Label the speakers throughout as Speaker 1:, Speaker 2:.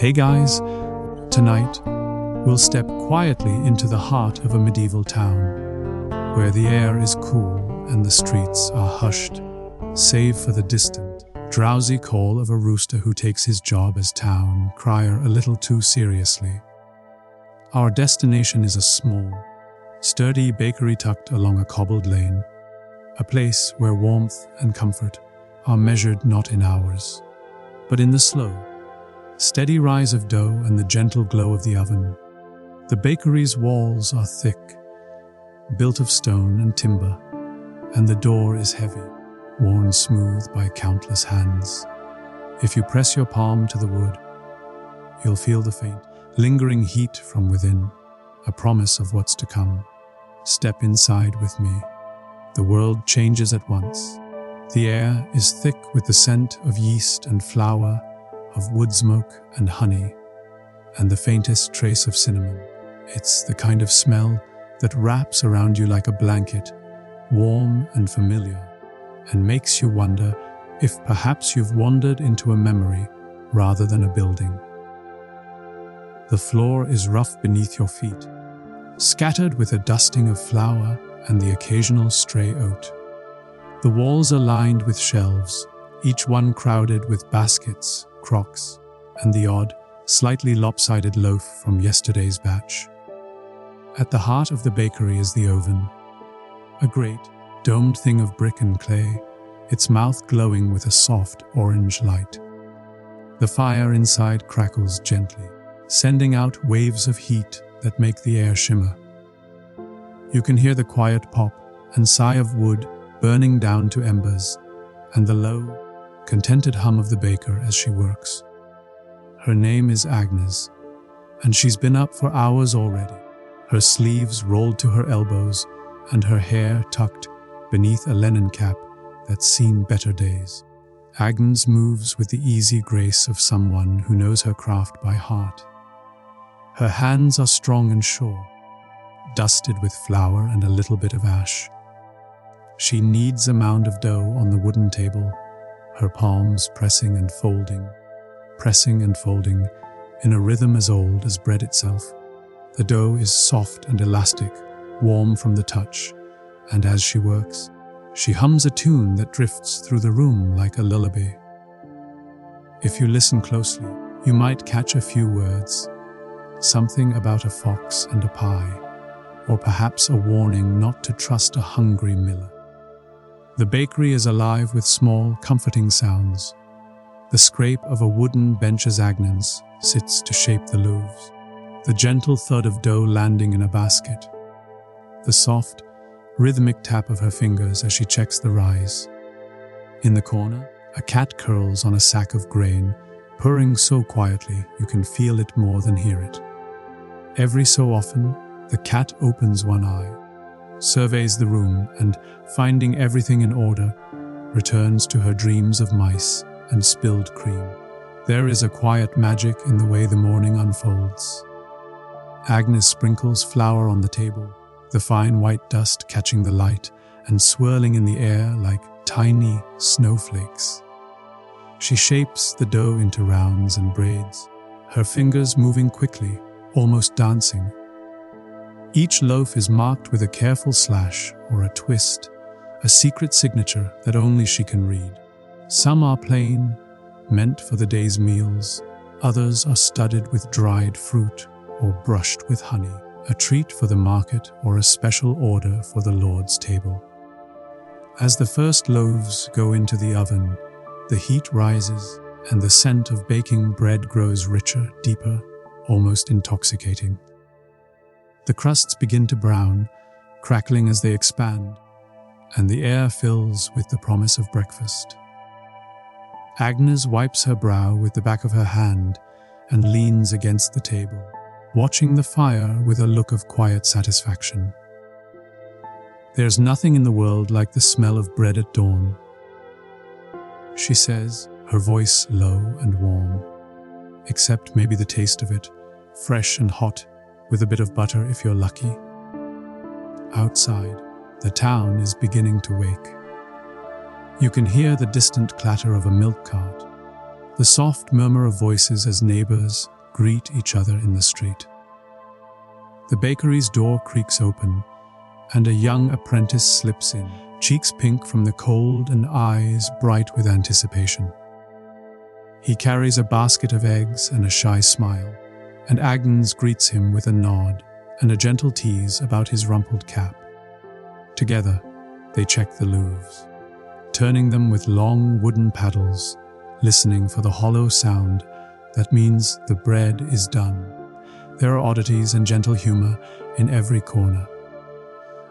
Speaker 1: Hey guys, tonight we'll step quietly into the heart of a medieval town, where the air is cool and the streets are hushed, save for the distant, drowsy call of a rooster who takes his job as town crier a little too seriously. Our destination is a small, sturdy bakery tucked along a cobbled lane, a place where warmth and comfort are measured not in hours, but in the slow, steady rise of dough and the gentle glow of the oven. The bakery's walls are thick, built of stone and timber, and the door is heavy, worn smooth by countless hands. If you press your palm to the wood, you'll feel the faint, lingering heat from within, a promise of what's to come. Step inside with me. The world changes at once. The air is thick with the scent of yeast and flour, of wood smoke and honey, and the faintest trace of cinnamon. It's the kind of smell that wraps around you like a blanket, warm and familiar, and makes you wonder if perhaps you've wandered into a memory rather than a building. The floor is rough beneath your feet, scattered with a dusting of flour and the occasional stray oat. The walls are lined with shelves, each one crowded with baskets, crocks, and the odd, slightly lopsided loaf from yesterday's batch. At the heart of the bakery is the oven, a great, domed thing of brick and clay, its mouth glowing with a soft orange light. The fire inside crackles gently, sending out waves of heat that make the air shimmer. You can hear the quiet pop and sigh of wood burning down to embers, and the low, contented hum of the baker as she works. Her name is Agnes, and she's been up for hours already, her sleeves rolled to her elbows and her hair tucked beneath a linen cap that's seen better days. Agnes moves with the easy grace of someone who knows her craft by heart. Her hands are strong and sure, dusted with flour and a little bit of ash. She kneads a mound of dough on the wooden table, her palms pressing and folding in a rhythm as old as bread itself. The dough is soft and elastic, warm from the touch, and as she works, she hums a tune that drifts through the room like a lullaby. If you listen closely, you might catch a few words, something about a fox and a pie, or perhaps a warning not to trust a hungry miller. The bakery is alive with small, comforting sounds. The scrape of a wooden bench as Agnes sits to shape the loaves, the gentle thud of dough landing in a basket, the soft, rhythmic tap of her fingers as she checks the rise. In the corner, a cat curls on a sack of grain, purring so quietly you can feel it more than hear it. Every so often, the cat opens one eye, surveys the room, and, finding everything in order, returns to her dreams of mice and spilled cream. There is a quiet magic in the way the morning unfolds. Agnes sprinkles flour on the table, the fine white dust catching the light and swirling in the air like tiny snowflakes. She shapes the dough into rounds and braids, her fingers moving quickly, almost dancing. Each loaf is marked with a careful slash or a twist, a secret signature that only she can read. Some are plain, meant for the day's meals. Others are studded with dried fruit or brushed with honey, a treat for the market or a special order for the Lord's table. As the first loaves go into the oven, the heat rises and the scent of baking bread grows richer, deeper, almost intoxicating. The crusts begin to brown, crackling as they expand, and the air fills with the promise of breakfast. Agnes wipes her brow with the back of her hand and leans against the table, watching the fire with a look of quiet satisfaction. There's nothing in the world like the smell of bread at dawn, she says, her voice low and warm, except maybe the taste of it, fresh and hot, with a bit of butter if you're lucky. Outside, the town is beginning to wake. You can hear the distant clatter of a milk cart, the soft murmur of voices as neighbors greet each other in the street. The bakery's door creaks open, and a young apprentice slips in, cheeks pink from the cold and eyes bright with anticipation. He carries a basket of eggs and a shy smile, and Agnes greets him with a nod and a gentle tease about his rumpled cap. Together, they check the loaves, turning them with long wooden paddles, listening for the hollow sound that means the bread is done. There are oddities and gentle humor in every corner.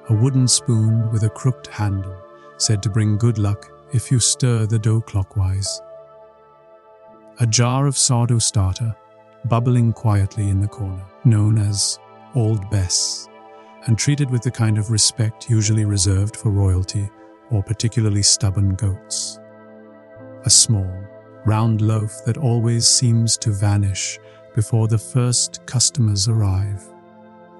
Speaker 1: A wooden spoon with a crooked handle, said to bring good luck if you stir the dough clockwise. A jar of sourdough starter, bubbling quietly in the corner, known as Old Bess, and treated with the kind of respect usually reserved for royalty or particularly stubborn goats. A small, round loaf that always seems to vanish before the first customers arrive,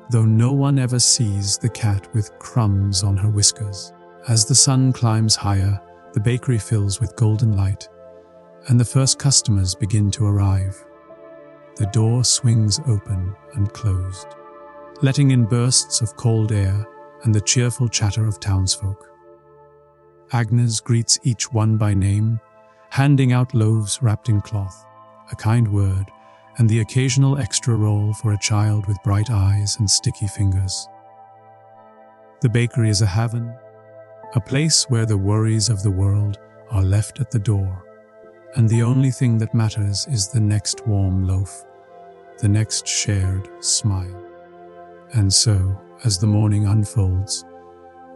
Speaker 1: though no one ever sees the cat with crumbs on her whiskers. As the sun climbs higher, the bakery fills with golden light, and the first customers begin to arrive. The door swings open and closed, letting in bursts of cold air and the cheerful chatter of townsfolk. Agnes greets each one by name, handing out loaves wrapped in cloth, a kind word, and the occasional extra roll for a child with bright eyes and sticky fingers. The bakery is a haven, a place where the worries of the world are left at the door, and the only thing that matters is the next warm loaf, the next shared smile. And so, as the morning unfolds,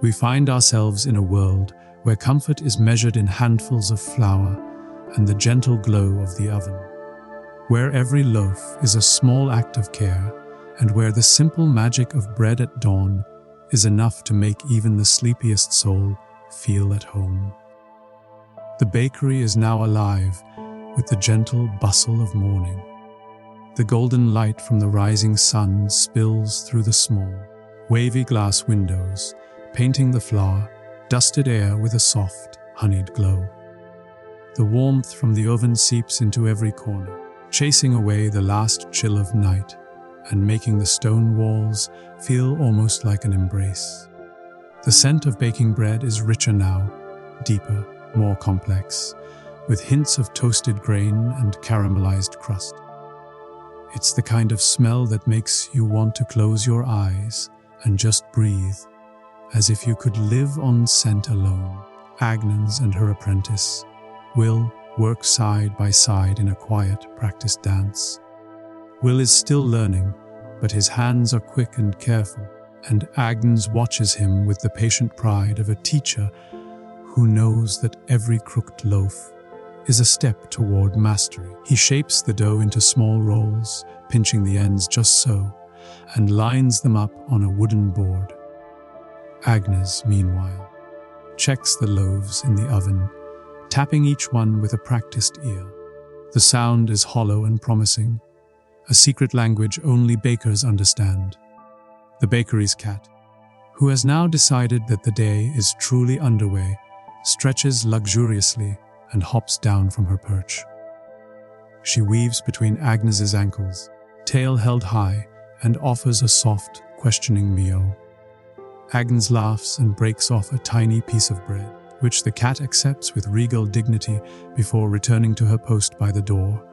Speaker 1: we find ourselves in a world where comfort is measured in handfuls of flour and the gentle glow of the oven, where every loaf is a small act of care, and where the simple magic of bread at dawn is enough to make even the sleepiest soul feel at home. The bakery is now alive with the gentle bustle of morning. The golden light from the rising sun spills through the small, wavy glass windows, painting the flour, dusted air with a soft, honeyed glow. The warmth from the oven seeps into every corner, chasing away the last chill of night and making the stone walls feel almost like an embrace. The scent of baking bread is richer now, deeper, more complex, with hints of toasted grain and caramelized crust. It's the kind of smell that makes you want to close your eyes and just breathe, as if you could live on scent alone. Agnes and her apprentice, Will, work side by side in a quiet, practiced dance. Will is still learning, but his hands are quick and careful, and Agnes watches him with the patient pride of a teacher who knows that every crooked loaf is a step toward mastery. He shapes the dough into small rolls, pinching the ends just so, and lines them up on a wooden board. Agnes, meanwhile, checks the loaves in the oven, tapping each one with a practiced ear. The sound is hollow and promising, a secret language only bakers understand. The bakery's cat, who has now decided that the day is truly underway, stretches luxuriously and hops down from her perch. She weaves between Agnes's ankles, tail held high, and offers a soft, questioning meow. Agnes laughs and breaks off a tiny piece of bread, which the cat accepts with regal dignity before returning to her post by the door,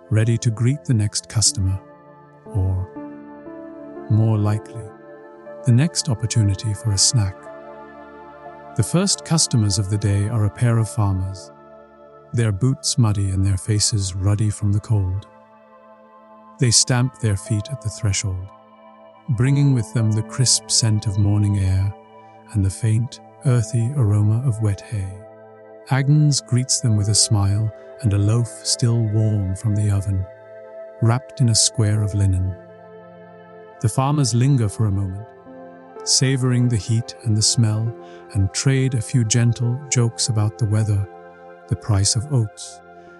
Speaker 1: ready to greet the next customer, or, more likely, the next opportunity for a snack. The first customers of the day are a pair of farmers, their boots muddy and their faces ruddy from the cold. They stamp their feet at the threshold, bringing with them the crisp scent of morning air and the faint, earthy aroma of wet hay. Agnes greets them with a smile and a loaf still warm from the oven, wrapped in a square of linen. The farmers linger for a moment, savoring the heat and the smell, and trade a few gentle jokes about the weather, the price of oats,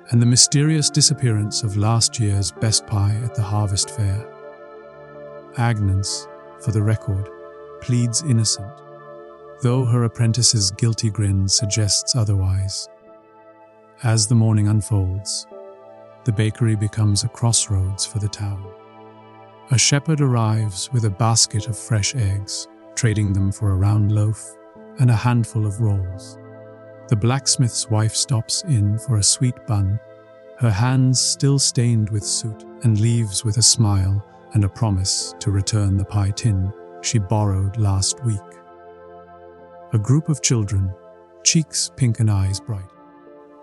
Speaker 1: and the mysterious disappearance of last year's best pie at the harvest fair. Agnes, for the record, pleads innocent, though her apprentice's guilty grin suggests otherwise. As the morning unfolds, the bakery becomes a crossroads for the town. A shepherd arrives with a basket of fresh eggs, trading them for a round loaf and a handful of rolls. The blacksmith's wife stops in for a sweet bun, her hands still stained with soot, and leaves with a smile and a promise to return the pie tin she borrowed last week. A group of children, cheeks pink and eyes bright,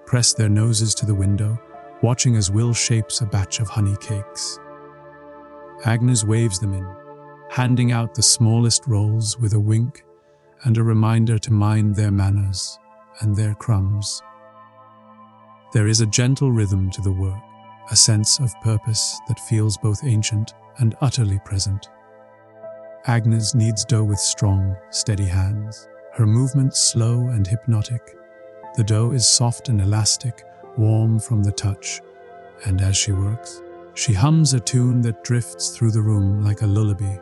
Speaker 1: press their noses to the window, watching as Will shapes a batch of honey cakes. Agnes waves them in, handing out the smallest rolls with a wink and a reminder to mind their manners and their crumbs. There is a gentle rhythm to the work, a sense of purpose that feels both ancient and utterly present. Agnes kneads dough with strong, steady hands, her movements slow and hypnotic. The dough is soft and elastic, warm from the touch, and as she works, she hums a tune that drifts through the room like a lullaby.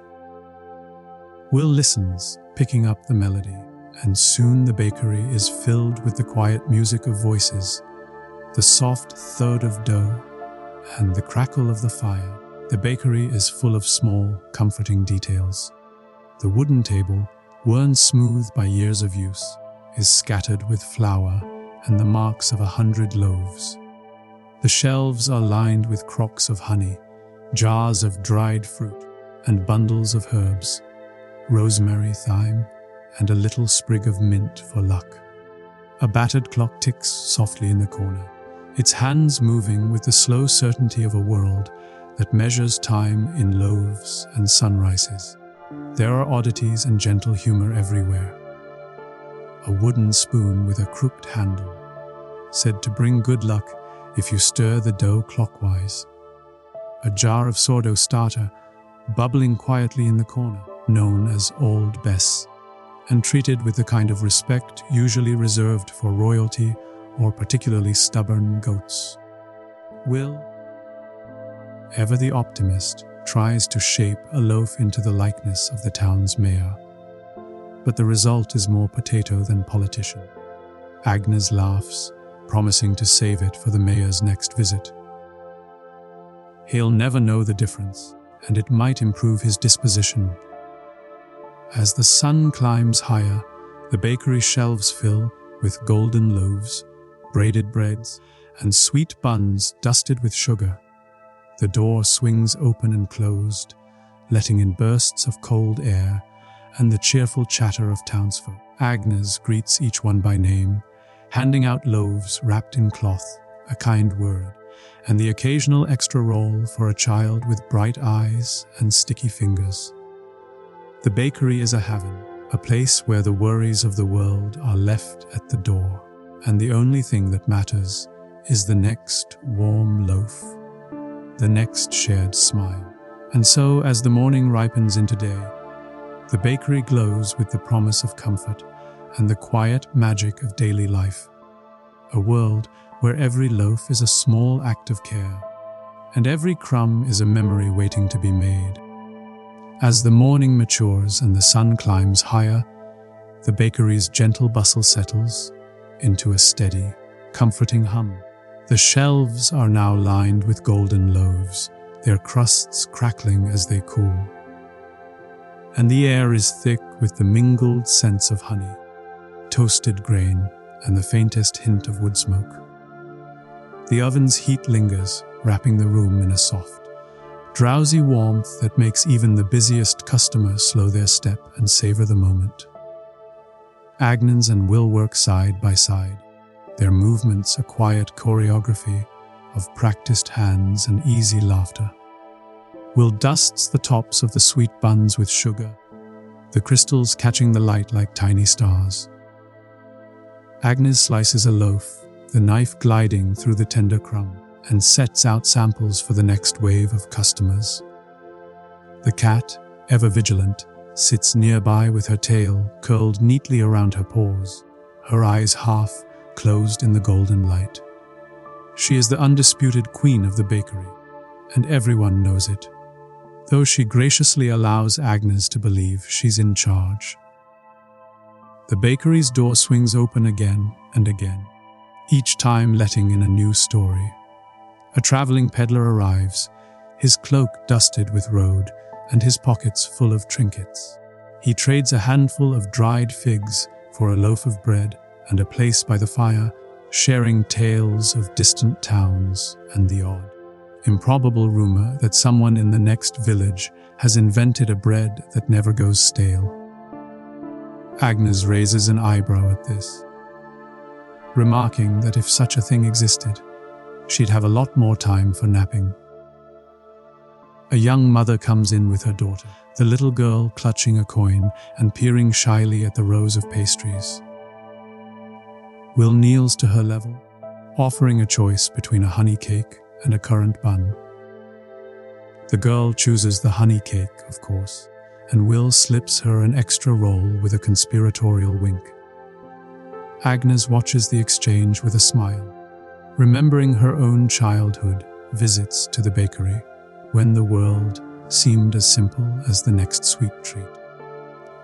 Speaker 1: Will listens, picking up the melody, and soon the bakery is filled with the quiet music of voices, the soft thud of dough, and the crackle of the fire. The bakery is full of small, comforting details. The wooden table, worn smooth by years of use, is scattered with flour and the marks of 100 loaves. The shelves are lined with crocks of honey, jars of dried fruit, and bundles of herbs, rosemary, thyme, and a little sprig of mint for luck. A battered clock ticks softly in the corner, its hands moving with the slow certainty of a world that measures time in loaves and sunrises. There are oddities and gentle humor everywhere. A wooden spoon with a crooked handle, said to bring good luck if you stir the dough clockwise. A jar of sourdough starter, bubbling quietly in the corner, known as Old Bess, and treated with the kind of respect usually reserved for royalty or particularly stubborn goats. Will, ever the optimist, tries to shape a loaf into the likeness of the town's mayor. But the result is more potato than politician. Agnes laughs, promising to save it for the mayor's next visit. He'll never know the difference, and it might improve his disposition. As the sun climbs higher, the bakery shelves fill with golden loaves, braided breads, and sweet buns dusted with sugar. The door swings open and closed, letting in bursts of cold air and the cheerful chatter of townsfolk. Agnes greets each one by name, handing out loaves wrapped in cloth, a kind word, and the occasional extra roll for a child with bright eyes and sticky fingers. The bakery is a haven, a place where the worries of the world are left at the door, and the only thing that matters is the next warm loaf, the next shared smile. And so, as the morning ripens into day, the bakery glows with the promise of comfort and the quiet magic of daily life. A world where every loaf is a small act of care, and every crumb is a memory waiting to be made. As the morning matures and the sun climbs higher, the bakery's gentle bustle settles into a steady, comforting hum. The shelves are now lined with golden loaves, their crusts crackling as they cool. And the air is thick with the mingled scents of honey, toasted grain, and the faintest hint of wood smoke. The oven's heat lingers, wrapping the room in a soft, drowsy warmth that makes even the busiest customer slow their step and savor the moment. Agnes and Will work side by side, their movements a quiet choreography of practiced hands and easy laughter. Will dusts the tops of the sweet buns with sugar, the crystals catching the light like tiny stars. Agnes slices a loaf, the knife gliding through the tender crumb, and sets out samples for the next wave of customers. The cat, ever vigilant, sits nearby with her tail curled neatly around her paws, her eyes half closed in the golden light. She is the undisputed queen of the bakery, and everyone knows it, though she graciously allows Agnes to believe she's in charge. The bakery's door swings open again and again, each time letting in a new story. A traveling peddler arrives, his cloak dusted with road and his pockets full of trinkets. He trades a handful of dried figs for a loaf of bread and a place by the fire, sharing tales of distant towns and the odd, improbable rumor that someone in the next village has invented a bread that never goes stale. Agnes raises an eyebrow at this, remarking that if such a thing existed, she'd have a lot more time for napping. A young mother comes in with her daughter, the little girl clutching a coin and peering shyly at the rows of pastries. Will kneels to her level, offering a choice between a honey cake and a currant bun. The girl chooses the honey cake, of course, and Will slips her an extra roll with a conspiratorial wink. Agnes watches the exchange with a smile, remembering her own childhood visits to the bakery, when the world seemed as simple as the next sweet treat.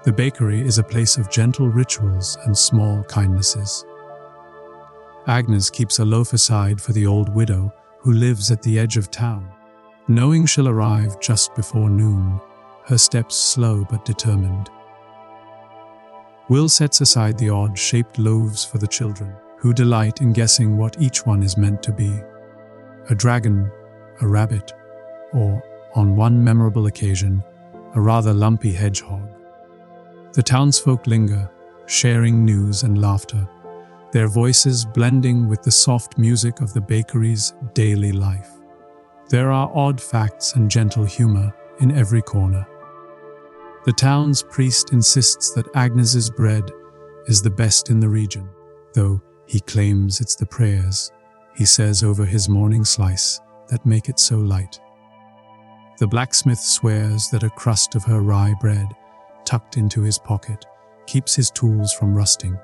Speaker 1: The bakery is a place of gentle rituals and small kindnesses. Agnes keeps a loaf aside for the old widow who lives at the edge of town. Knowing she'll arrive just before noon, her steps slow but determined. Will sets aside the odd-shaped loaves for the children, who delight in guessing what each one is meant to be. A dragon, a rabbit, or, on one memorable occasion, a rather lumpy hedgehog. The townsfolk linger, sharing news and laughter, their voices blending with the soft music of the bakery's daily life. There are odd facts and gentle humor in every corner. The town's priest insists that Agnes's bread is the best in the region, though he claims it's the prayers he says over his morning slice that make it so light. The blacksmith swears that a crust of her rye bread, tucked into his pocket, keeps his tools from rusting.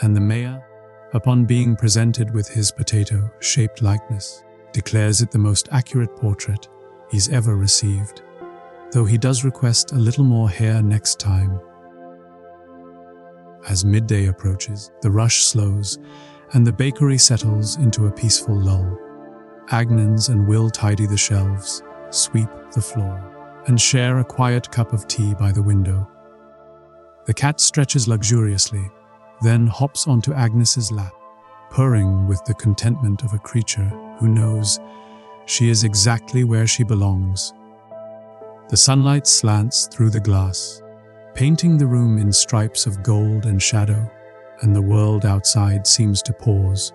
Speaker 1: And the mayor, upon being presented with his potato-shaped likeness, declares it the most accurate portrait he's ever received, though he does request a little more hair next time. As midday approaches, the rush slows, and the bakery settles into a peaceful lull. Agnes and Will tidy the shelves, sweep the floor, and share a quiet cup of tea by the window. The cat stretches luxuriously, then hops onto Agnes's lap, purring with the contentment of a creature who knows she is exactly where she belongs. The sunlight slants through the glass, painting the room in stripes of gold and shadow, and the world outside seems to pause,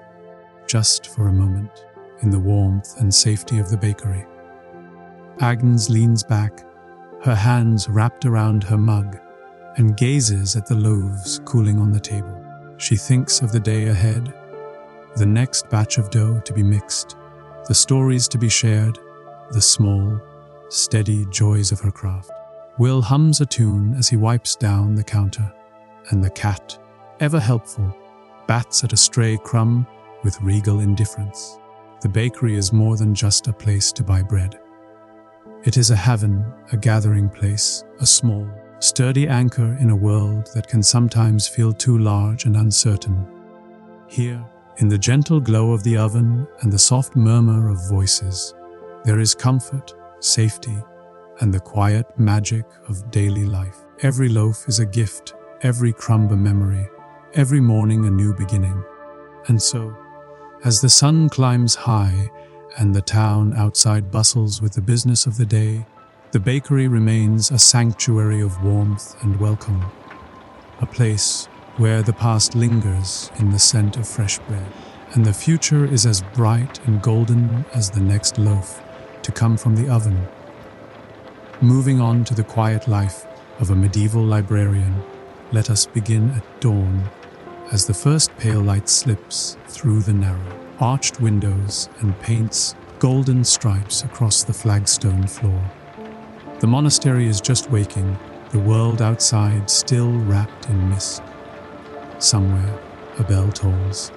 Speaker 1: just for a moment, in the warmth and safety of the bakery. Agnes leans back, her hands wrapped around her mug, and gazes at the loaves cooling on the table. She thinks of the day ahead, the next batch of dough to be mixed, the stories to be shared, the small, steady joys of her craft. Will hums a tune as he wipes down the counter, and the cat, ever helpful, bats at a stray crumb with regal indifference. The bakery is more than just a place to buy bread. It is a haven, a gathering place, a small, sturdy anchor in a world that can sometimes feel too large and uncertain. Here, in the gentle glow of the oven and the soft murmur of voices, there is comfort, safety, and the quiet magic of daily life. Every loaf is a gift, every crumb a memory, every morning a new beginning. And so, as the sun climbs high and the town outside bustles with the business of the day, the bakery remains a sanctuary of warmth and welcome, a place where the past lingers in the scent of fresh bread, and the future is as bright and golden as the next loaf to come from the oven. Moving on to the quiet life of a medieval librarian, let us begin at dawn, as the first pale light slips through the narrow, arched windows and paints golden stripes across the flagstone floor. The monastery is just waking, the world outside still wrapped in mist. Somewhere, a bell tolls,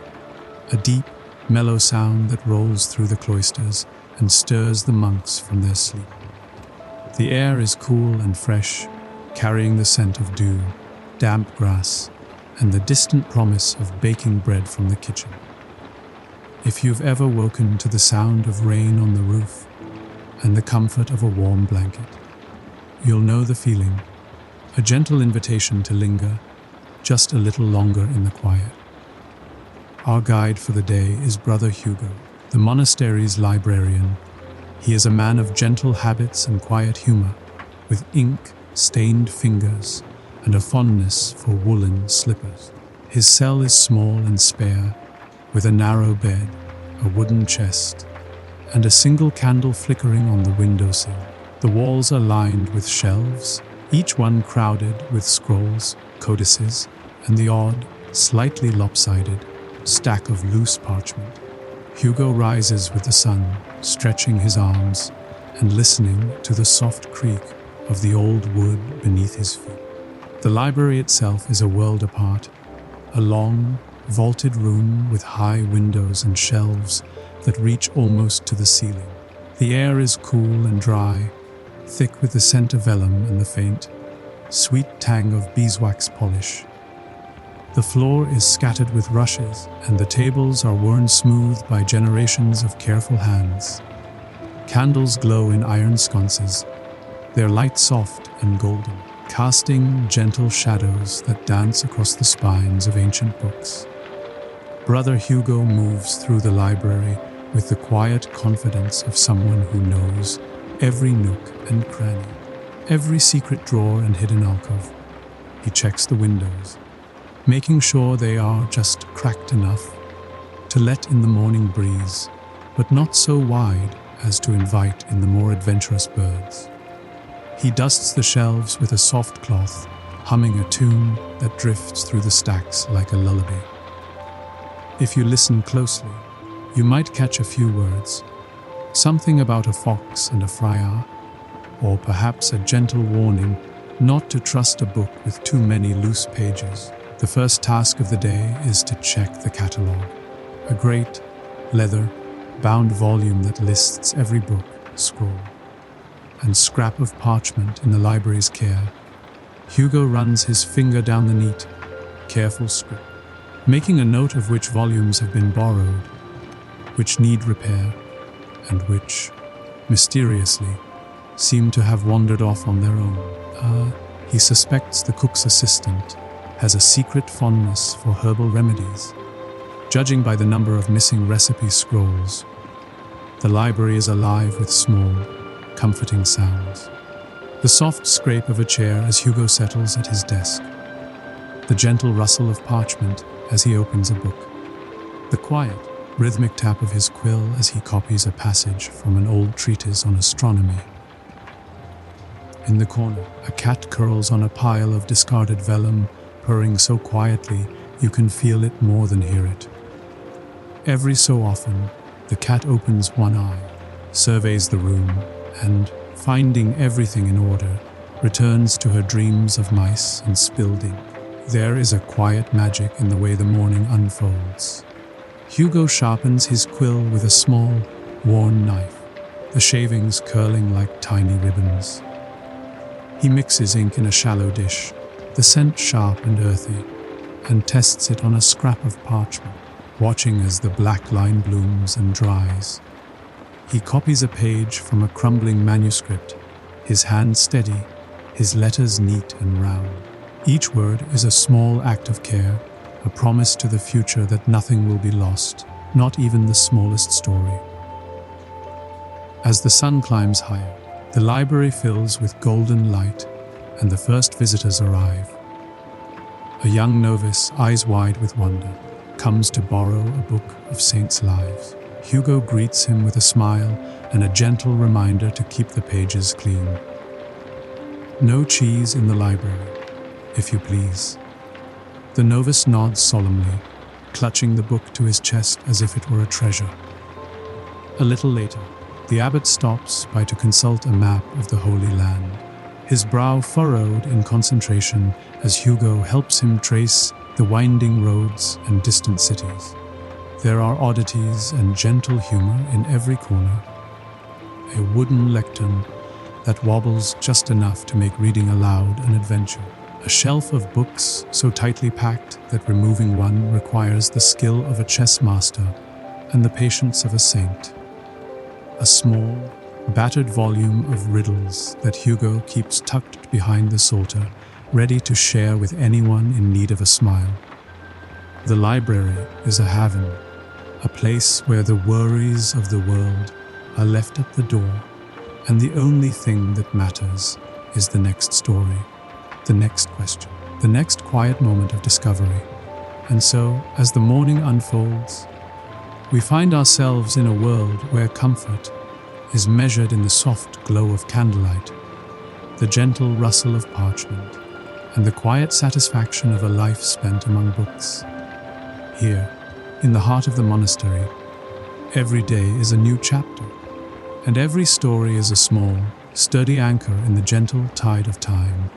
Speaker 1: a deep, mellow sound that rolls through the cloisters and stirs the monks from their sleep. The air is cool and fresh, carrying the scent of dew, damp grass, and the distant promise of baking bread from the kitchen. If you've ever woken to the sound of rain on the roof and the comfort of a warm blanket, you'll know the feeling, a gentle invitation to linger just a little longer in the quiet. Our guide for the day is Brother Hugo, the monastery's librarian. He is a man of gentle habits and quiet humor, with ink-stained fingers and a fondness for woolen slippers. His cell is small and spare, with a narrow bed, a wooden chest, and a single candle flickering on the windowsill. The walls are lined with shelves, each one crowded with scrolls, codices, and the odd, slightly lopsided stack of loose parchment. Hugo rises with the sun, stretching his arms and listening to the soft creak of the old wood beneath his feet. The library itself is a world apart, a long, vaulted room with high windows and shelves that reach almost to the ceiling. The air is cool and dry, thick with the scent of vellum and the faint, sweet tang of beeswax polish. The floor is scattered with rushes, and the tables are worn smooth by generations of careful hands. Candles glow in iron sconces, their light soft and golden, casting gentle shadows that dance across the spines of ancient books. Brother Hugo moves through the library with the quiet confidence of someone who knows every nook and cranny, every secret drawer and hidden alcove. He checks the windows, making sure they are just cracked enough to let in the morning breeze, but not so wide as to invite in the more adventurous birds. He dusts the shelves with a soft cloth, humming a tune that drifts through the stacks like a lullaby. If you listen closely, you might catch a few words, something about a fox and a friar, or perhaps a gentle warning not to trust a book with too many loose pages. The first task of the day is to check the catalogue, a great, leather-bound volume that lists every book, scroll, and scrap of parchment in the library's care. Hugo runs his finger down the neat, careful script, making a note of which volumes have been borrowed, which need repair, and which, mysteriously, seem to have wandered off on their own. He suspects the cook's assistant has a secret fondness for herbal remedies, judging by the number of missing recipe scrolls. The library is alive with small, comforting sounds. The soft scrape of a chair as Hugo settles at his desk. The gentle rustle of parchment as he opens a book. The quiet, rhythmic tap of his quill as he copies a passage from an old treatise on astronomy. In the corner, a cat curls on a pile of discarded vellum, purring so quietly you can feel it more than hear it. Every so often, the cat opens one eye, surveys the room, and, finding everything in order, returns to her dreams of mice and spilled ink. There is a quiet magic in the way the morning unfolds. Hugo sharpens his quill with a small, worn knife, the shavings curling like tiny ribbons. He mixes ink in a shallow dish, the scent sharp and earthy, and tests it on a scrap of parchment, watching as the black line blooms and dries. He copies a page from a crumbling manuscript, his hand steady, his letters neat and round. Each word is a small act of care, a promise to the future that nothing will be lost, not even the smallest story. As the sun climbs higher, the library fills with golden light, and the first visitors arrive. A young novice, eyes wide with wonder, comes to borrow a book of saints' lives. Hugo greets him with a smile and a gentle reminder to keep the pages clean. No cheese in the library, if you please. The novice nods solemnly, clutching the book to his chest as if it were a treasure. A little later, the abbot stops by to consult a map of the Holy Land, his brow furrowed in concentration as Hugo helps him trace the winding roads and distant cities. There are oddities and gentle humor in every corner. A wooden lectern that wobbles just enough to make reading aloud an adventure. A shelf of books so tightly packed that removing one requires the skill of a chess master. and the patience of a saint. A small, battered volume of riddles that Hugo keeps tucked behind the psalter, ready to share with anyone in need of a smile. The library is a haven, a place where the worries of the world are left at the door, and the only thing that matters is the next story, the next question, the next quiet moment of discovery. And so, as the morning unfolds, we find ourselves in a world where comfort is measured in the soft glow of candlelight, the gentle rustle of parchment, and the quiet satisfaction of a life spent among books. Here, in the heart of the monastery, every day is a new chapter, and every story is a small, sturdy anchor in the gentle tide of time.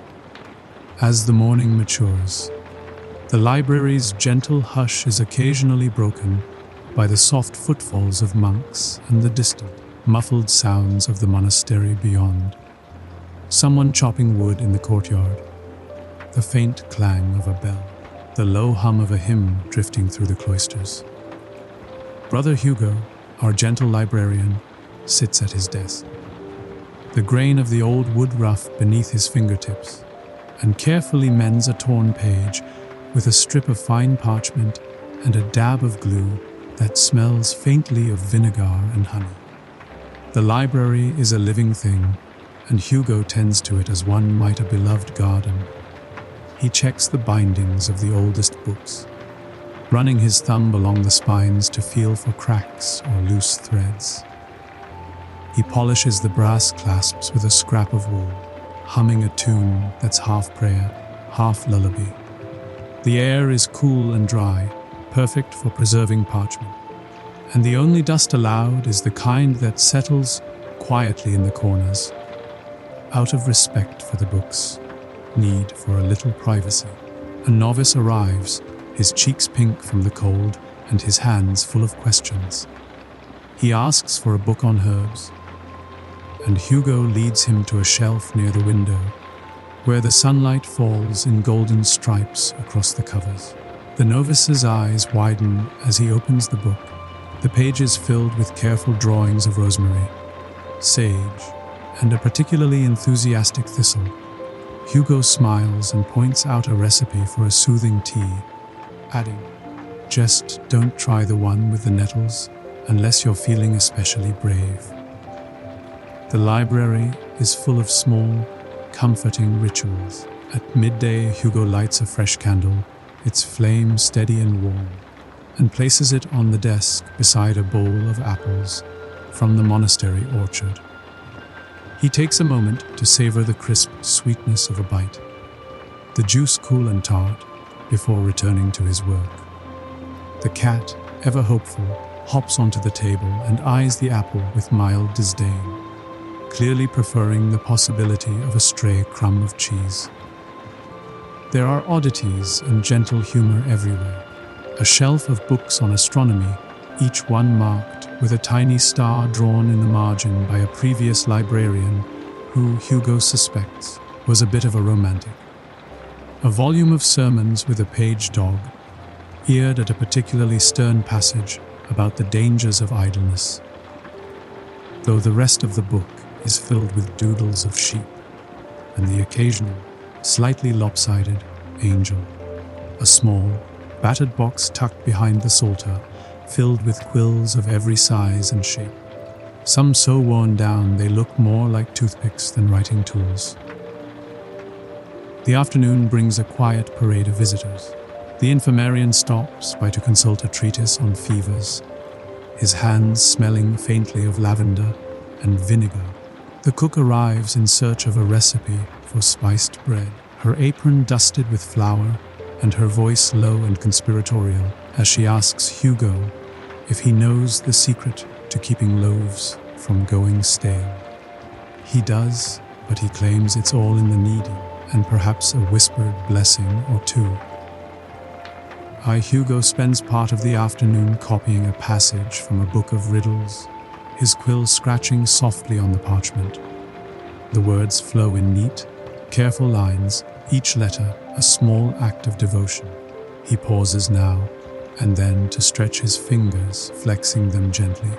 Speaker 1: As the morning matures, the library's gentle hush is occasionally broken by the soft footfalls of monks and the distant, muffled sounds of the monastery beyond. Someone chopping wood in the courtyard, the faint clang of a bell, the low hum of a hymn drifting through the cloisters. Brother Hugo, our gentle librarian, sits at his desk, the grain of the old wood ruff beneath his fingertips, and carefully mends a torn page with a strip of fine parchment and a dab of glue that smells faintly of vinegar and honey. The library is a living thing, and Hugo tends to it as one might a beloved garden. He checks the bindings of the oldest books, running his thumb along the spines to feel for cracks or loose threads. He polishes the brass clasps with a scrap of wool, humming a tune that's half prayer, half lullaby. The air is cool and dry, perfect for preserving parchment, and the only dust allowed is the kind that settles quietly in the corners, out of respect for the book's need for a little privacy. A novice arrives, his cheeks pink from the cold and his hands full of questions. He asks for a book on herbs, and Hugo leads him to a shelf near the window, where the sunlight falls in golden stripes across the covers. The novice's eyes widen as he opens the book, the pages filled with careful drawings of rosemary, sage, and a particularly enthusiastic thistle. Hugo smiles and points out a recipe for a soothing tea, adding, "Just don't try the one with the nettles unless you're feeling especially brave." The library is full of small, comforting rituals. At midday, Hugo lights a fresh candle, its flame steady and warm, and places it on the desk beside a bowl of apples from the monastery orchard. He takes a moment to savor the crisp sweetness of a bite, the juice cool and tart, before returning to his work. The cat, ever hopeful, hops onto the table and eyes the apple with mild disdain, clearly preferring the possibility of a stray crumb of cheese. There are oddities and gentle humor everywhere. A shelf of books on astronomy, each one marked with a tiny star drawn in the margin by a previous librarian who, Hugo suspects, was a bit of a romantic. A volume of sermons with a page dog, eared at a particularly stern passage about the dangers of idleness, though the rest of the book is filled with doodles of sheep and the occasional, slightly lopsided angel. A small, battered box tucked behind the psalter, filled with quills of every size and shape, some so worn down they look more like toothpicks than writing tools. The afternoon brings a quiet parade of visitors. The infirmarian stops by to consult a treatise on fevers, his hands smelling faintly of lavender and vinegar. The cook arrives in search of a recipe for spiced bread, her apron dusted with flour and her voice low and conspiratorial as she asks Hugo if he knows the secret to keeping loaves from going stale. He does, but he claims it's all in the kneading and perhaps a whispered blessing or two. Hugo spends part of the afternoon copying a passage from a book of riddles, his quill scratching softly on the parchment. The words flow in neat, careful lines, each letter a small act of devotion. He pauses now, and then to stretch his fingers, flexing them gently,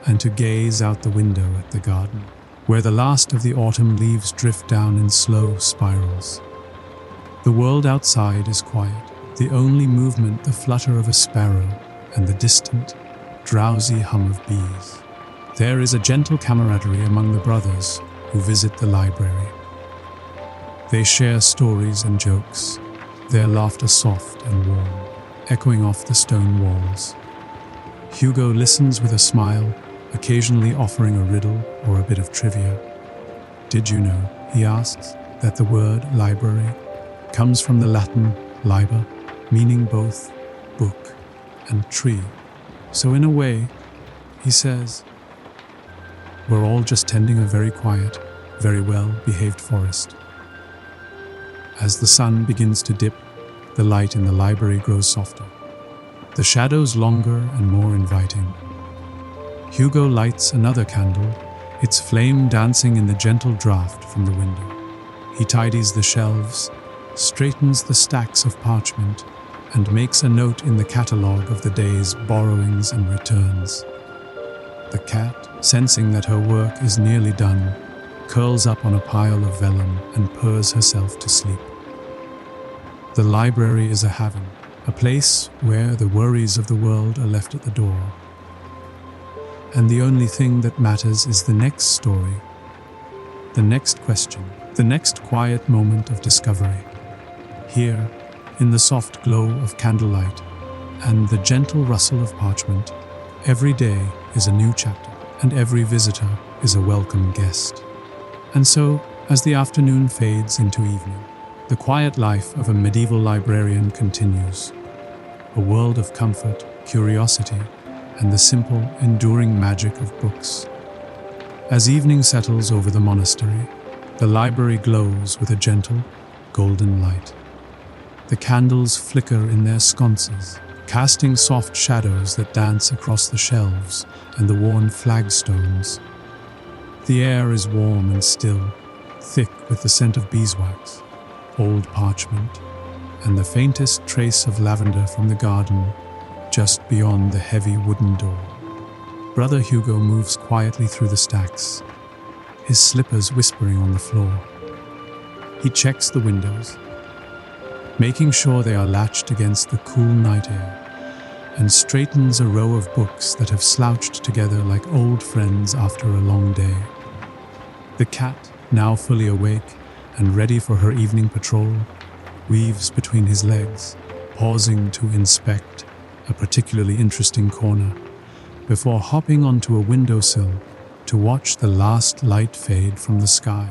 Speaker 1: and to gaze out the window at the garden, where the last of the autumn leaves drift down in slow spirals. The world outside is quiet, the only movement the flutter of a sparrow and the distant, drowsy hum of bees. There is a gentle camaraderie among the brothers who visit the library. They share stories and jokes, their laughter soft and warm, echoing off the stone walls. Hugo listens with a smile, occasionally offering a riddle or a bit of trivia. "Did you know," he asks, "that the word library comes from the Latin liber, meaning both book and tree? So in a way," he says, "we're all just tending a very quiet, very well-behaved forest." As the sun begins to dip, the light in the library grows softer, the shadows longer and more inviting. Hugo lights another candle, its flame dancing in the gentle draft from the window. He tidies the shelves, straightens the stacks of parchment, and makes a note in the catalogue of the day's borrowings and returns. The cat, sensing that her work is nearly done, curls up on a pile of vellum and purrs herself to sleep. The library is a haven, a place where the worries of the world are left at the door. And the only thing that matters is the next story, the next question, the next quiet moment of discovery. Here, in the soft glow of candlelight and the gentle rustle of parchment, every day is a new chapter, and every visitor is a welcome guest. And so, as the afternoon fades into evening, the quiet life of a medieval librarian continues. A world of comfort, curiosity, and the simple, enduring magic of books. As evening settles over the monastery, the library glows with a gentle, golden light. The candles flicker in their sconces, casting soft shadows that dance across the shelves and the worn flagstones. The air is warm and still, thick with the scent of beeswax, old parchment, and the faintest trace of lavender from the garden just beyond the heavy wooden door. Brother Hugo moves quietly through the stacks, his slippers whispering on the floor. He checks the windows, making sure they are latched against the cool night air, and straightens a row of books that have slouched together like old friends after a long day. The cat, now fully awake and ready for her evening patrol, weaves between his legs, pausing to inspect a particularly interesting corner, before hopping onto a windowsill to watch the last light fade from the sky.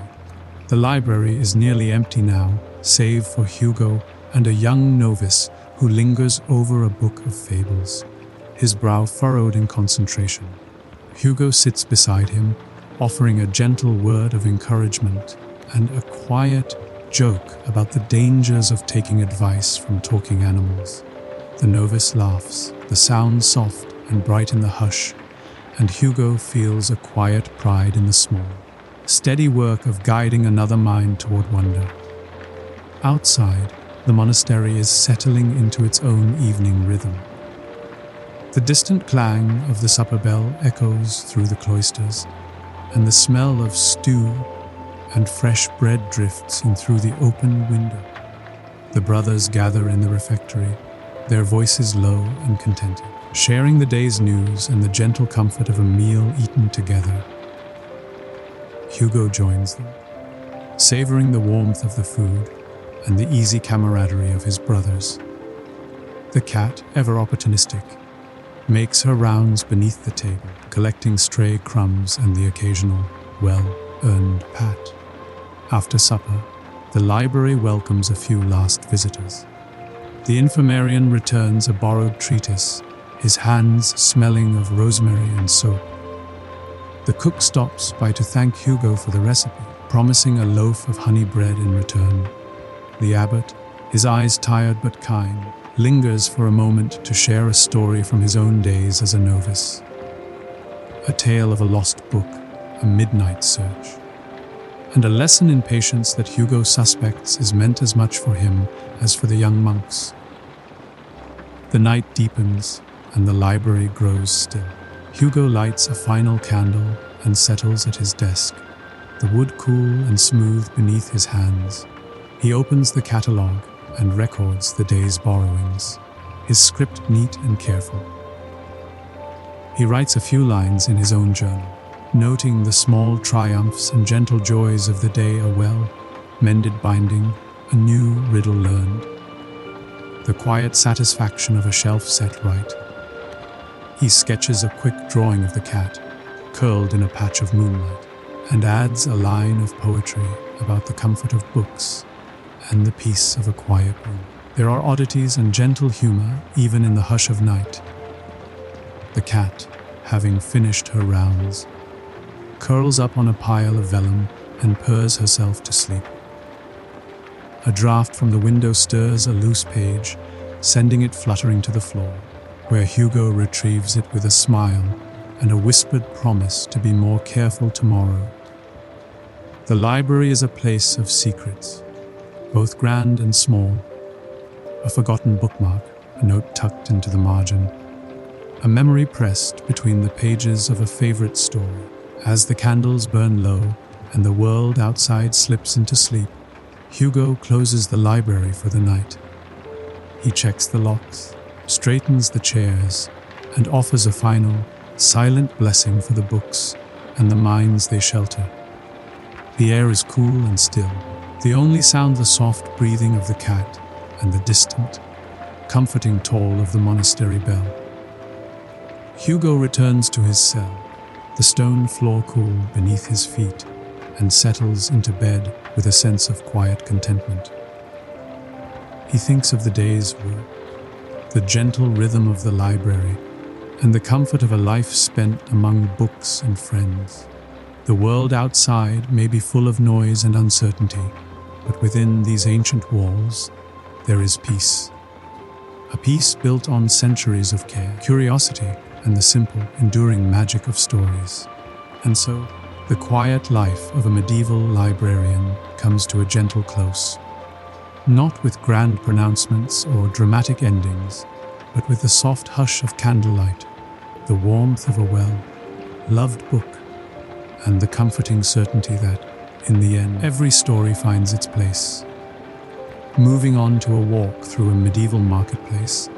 Speaker 1: The library is nearly empty now, save for Hugo and a young novice who lingers over a book of fables, his brow furrowed in concentration. Hugo sits beside him, offering a gentle word of encouragement and a quiet joke about the dangers of taking advice from talking animals. The novice laughs, the sound soft and bright in the hush, and Hugo feels a quiet pride in the small, steady work of guiding another mind toward wonder. Outside, the monastery is settling into its own evening rhythm. The distant clang of the supper bell echoes through the cloisters, and the smell of stew and fresh bread drifts in through the open window. The brothers gather in the refectory, their voices low and contented, sharing the day's news and the gentle comfort of a meal eaten together. Hugo joins them, savoring the warmth of the food and the easy camaraderie of his brothers. The cat, ever opportunistic, makes her rounds beneath the table, collecting stray crumbs and the occasional, well-earned pat. After supper, the library welcomes a few last visitors. The infirmarian returns a borrowed treatise, his hands smelling of rosemary and soap. The cook stops by to thank Hugo for the recipe, promising a loaf of honey bread in return. The abbot, his eyes tired but kind, lingers for a moment to share a story from his own days as a novice. A tale of a lost book, a midnight search, and a lesson in patience that Hugo suspects is meant as much for him as for the young monks. The night deepens, and the library grows still. Hugo lights a final candle and settles at his desk, the wood cool and smooth beneath his hands. He opens the catalogue and records the day's borrowings, his script neat and careful. He writes a few lines in his own journal, noting the small triumphs and gentle joys of the day: a well-mended binding, a new riddle learned, the quiet satisfaction of a shelf set right. He sketches a quick drawing of the cat, curled in a patch of moonlight, and adds a line of poetry about the comfort of books and the peace of a quiet room. There are oddities and gentle humor even in the hush of night. The cat, having finished her rounds, curls up on a pile of vellum and purrs herself to sleep. A draught from the window stirs a loose page, sending it fluttering to the floor, where Hugo retrieves it with a smile and a whispered promise to be more careful tomorrow. The library is a place of secrets, both grand and small. A forgotten bookmark, a note tucked into the margin, a memory pressed between the pages of a favorite story. As the candles burn low and the world outside slips into sleep, Hugo closes the library for the night. He checks the locks, straightens the chairs, and offers a final, silent blessing for the books and the minds they shelter. The air is cool and still. The only sound the soft breathing of the cat and the distant, comforting toll of the monastery bell. Hugo returns to his cell, the stone floor cool beneath his feet, and settles into bed with a sense of quiet contentment. He thinks of the day's work, the gentle rhythm of the library, and the comfort of a life spent among books and friends. The world outside may be full of noise and uncertainty, but within these ancient walls, there is peace. A peace built on centuries of care, curiosity, and the simple, enduring magic of stories. And so, the quiet life of a medieval librarian comes to a gentle close, not with grand pronouncements or dramatic endings, but with the soft hush of candlelight, the warmth of a well-loved book, and the comforting certainty that, in the end, every story finds its place. Moving on to a walk through a medieval marketplace,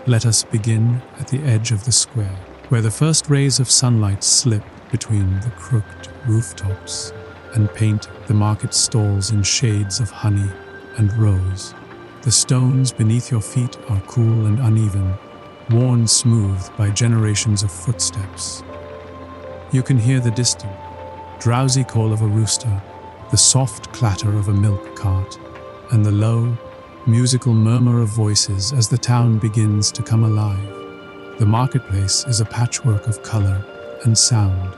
Speaker 1: let us begin at the edge of the square, where the first rays of sunlight slip between the crooked rooftops and paint the market stalls in shades of honey and rose. The stones beneath your feet are cool and uneven, worn smooth by generations of footsteps. You can hear the distant, drowsy call of a rooster, the soft clatter of a milk cart, and the low, musical murmur of voices as the town begins to come alive. The marketplace is a patchwork of color and sound.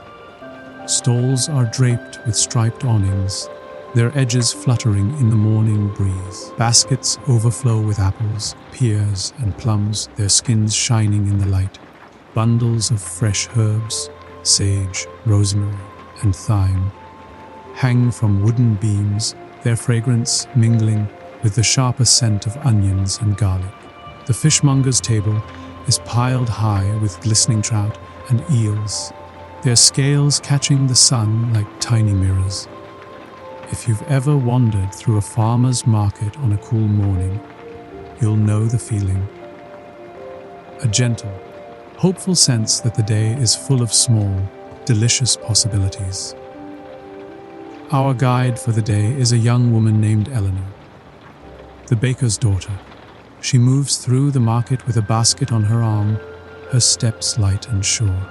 Speaker 1: Stalls are draped with striped awnings, their edges fluttering in the morning breeze. Baskets overflow with apples, pears, and plums, their skins shining in the light. Bundles of fresh herbs, sage, rosemary, and thyme, hang from wooden beams, their fragrance mingling with the sharper scent of onions and garlic. The fishmonger's table is piled high with glistening trout and eels, their scales catching the sun like tiny mirrors. If you've ever wandered through a farmer's market on a cool morning, you'll know the feeling. A gentle, hopeful sense that the day is full of small, delicious possibilities. Our guide for the day is a young woman named Eleanor, the baker's daughter. She moves through the market with a basket on her arm, her steps light and sure.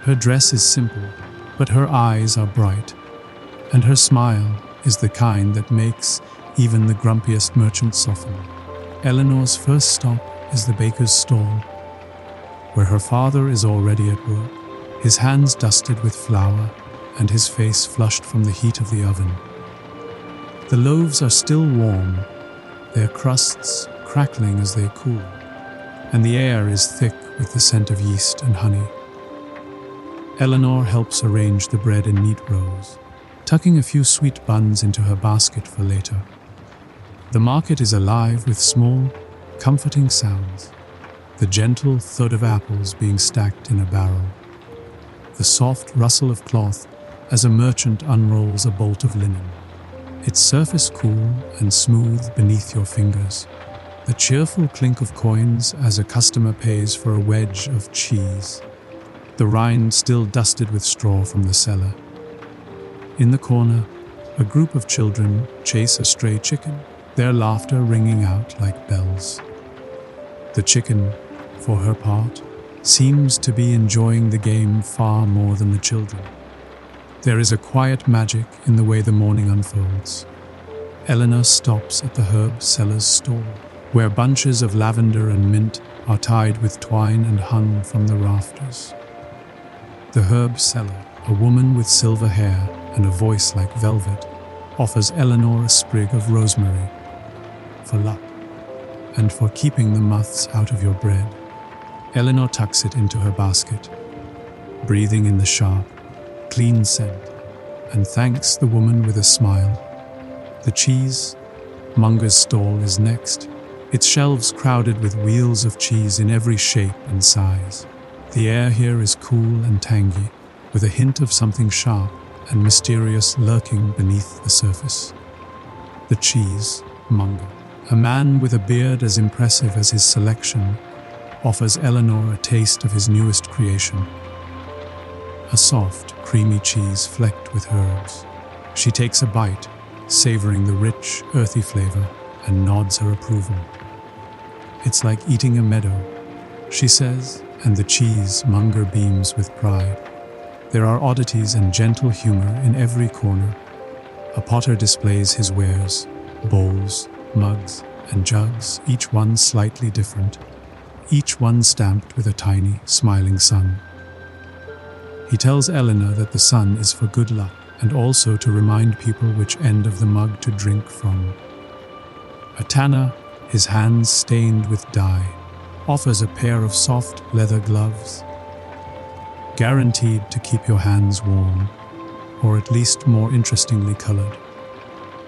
Speaker 1: Her dress is simple, but her eyes are bright, and her smile is the kind that makes even the grumpiest merchant soften. Eleanor's first stop is the baker's stall, where her father is already at work, his hands dusted with flour and his face flushed from the heat of the oven. The loaves are still warm, their crusts crackling as they cool, and the air is thick with the scent of yeast and honey. Eleanor helps arrange the bread in neat rows, tucking a few sweet buns into her basket for later. The market is alive with small, comforting sounds. The gentle thud of apples being stacked in a barrel. The soft rustle of cloth as a merchant unrolls a bolt of linen. Its surface cool and smooth beneath your fingers. The cheerful clink of coins as a customer pays for a wedge of cheese. The rind still dusted with straw from the cellar. In the corner, a group of children chase a stray chicken, their laughter ringing out like bells. The chicken, for her part, seems to be enjoying the game far more than the children. There is a quiet magic in the way the morning unfolds. Eleanor stops at the herb seller's stall, where bunches of lavender and mint are tied with twine and hung from the rafters. The herb seller, a woman with silver hair and a voice like velvet, offers Eleanor a sprig of rosemary for luck and for keeping the moths out of your bread. Eleanor tucks it into her basket, breathing in the sharp, clean scent, and thanks the woman with a smile. The cheesemonger's stall is next, its shelves crowded with wheels of cheese in every shape and size. The air here is cool and tangy, with a hint of something sharp and mysterious lurking beneath the surface. The cheesemonger, a man with a beard as impressive as his selection, offers Eleanor a taste of his newest creation. A soft, creamy cheese flecked with herbs. She takes a bite, savoring the rich, earthy flavor, and nods her approval. "It's like eating a meadow," she says, and the cheesemonger beams with pride. There are oddities and gentle humor in every corner. A potter displays his wares, bowls, mugs, and jugs, each one slightly different, each one stamped with a tiny, smiling sun. He tells Eleanor that the sun is for good luck and also to remind people which end of the mug to drink from. A tanner, his hands stained with dye, offers a pair of soft leather gloves, guaranteed to keep your hands warm, or at least more interestingly colored.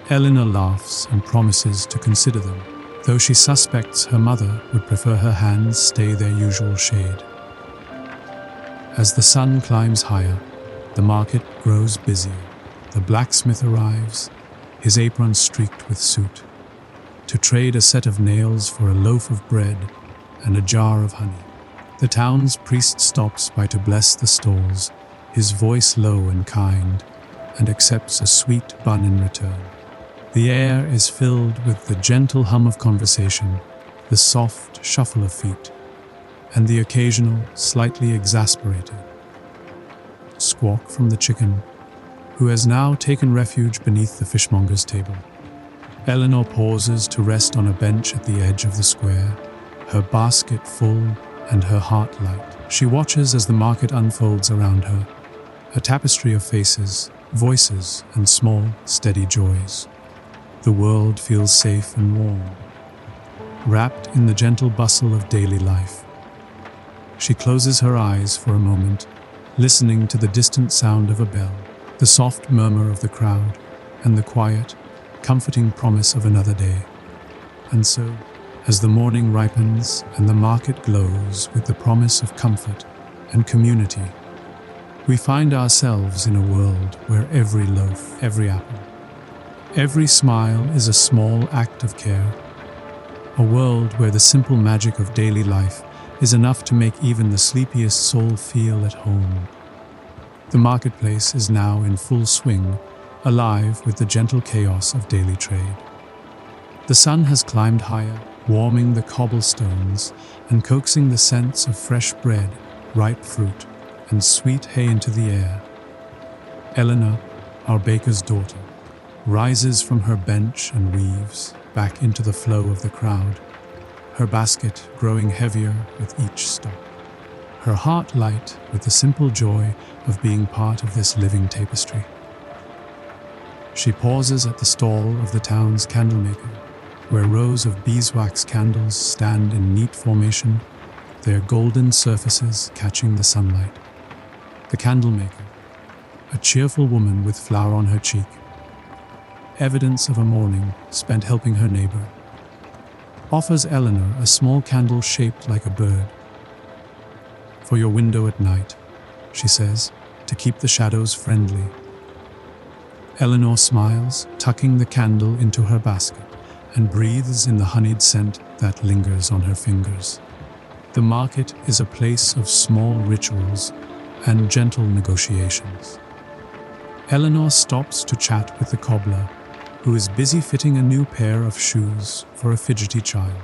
Speaker 1: Eleanor laughs and promises to consider them, though she suspects her mother would prefer her hands stay their usual shade. As the sun climbs higher, the market grows busier. The blacksmith arrives, his apron streaked with soot, to trade a set of nails for a loaf of bread and a jar of honey. The town's priest stops by to bless the stalls, his voice low and kind, and accepts a sweet bun in return. The air is filled with the gentle hum of conversation, the soft shuffle of feet, and the occasional, slightly exasperated squawk from the chicken, who has now taken refuge beneath the fishmonger's table. Eleanor pauses to rest on a bench at the edge of the square, her basket full and her heart light. She watches as the market unfolds around her, a tapestry of faces, voices, and small, steady joys. The world feels safe and warm, wrapped in the gentle bustle of daily life. She closes her eyes for a moment, listening to the distant sound of a bell, the soft murmur of the crowd, and the quiet, comforting promise of another day. And so, as the morning ripens and the market glows with the promise of comfort and community, we find ourselves in a world where every loaf, every apple, every smile is a small act of care. A world where the simple magic of daily life is enough to make even the sleepiest soul feel at home. The marketplace is now in full swing, alive with the gentle chaos of daily trade. The sun has climbed higher, warming the cobblestones and coaxing the scents of fresh bread, ripe fruit, and sweet hay into the air. Eleanor, our baker's daughter, rises from her bench and weaves back into the flow of the crowd, her basket growing heavier with each stop, her heart light with the simple joy of being part of this living tapestry. She pauses at the stall of the town's candlemaker, where rows of beeswax candles stand in neat formation, their golden surfaces catching the sunlight. The candlemaker, a cheerful woman with flower on her cheek, evidence of a morning spent helping her neighbor. offers Eleanor a small candle shaped like a bird. "For your window at night," she says, "to keep the shadows friendly." Eleanor smiles, tucking the candle into her basket, and breathes in the honeyed scent that lingers on her fingers. The market is a place of small rituals and gentle negotiations. Eleanor stops to chat with the cobbler, who is busy fitting a new pair of shoes for a fidgety child.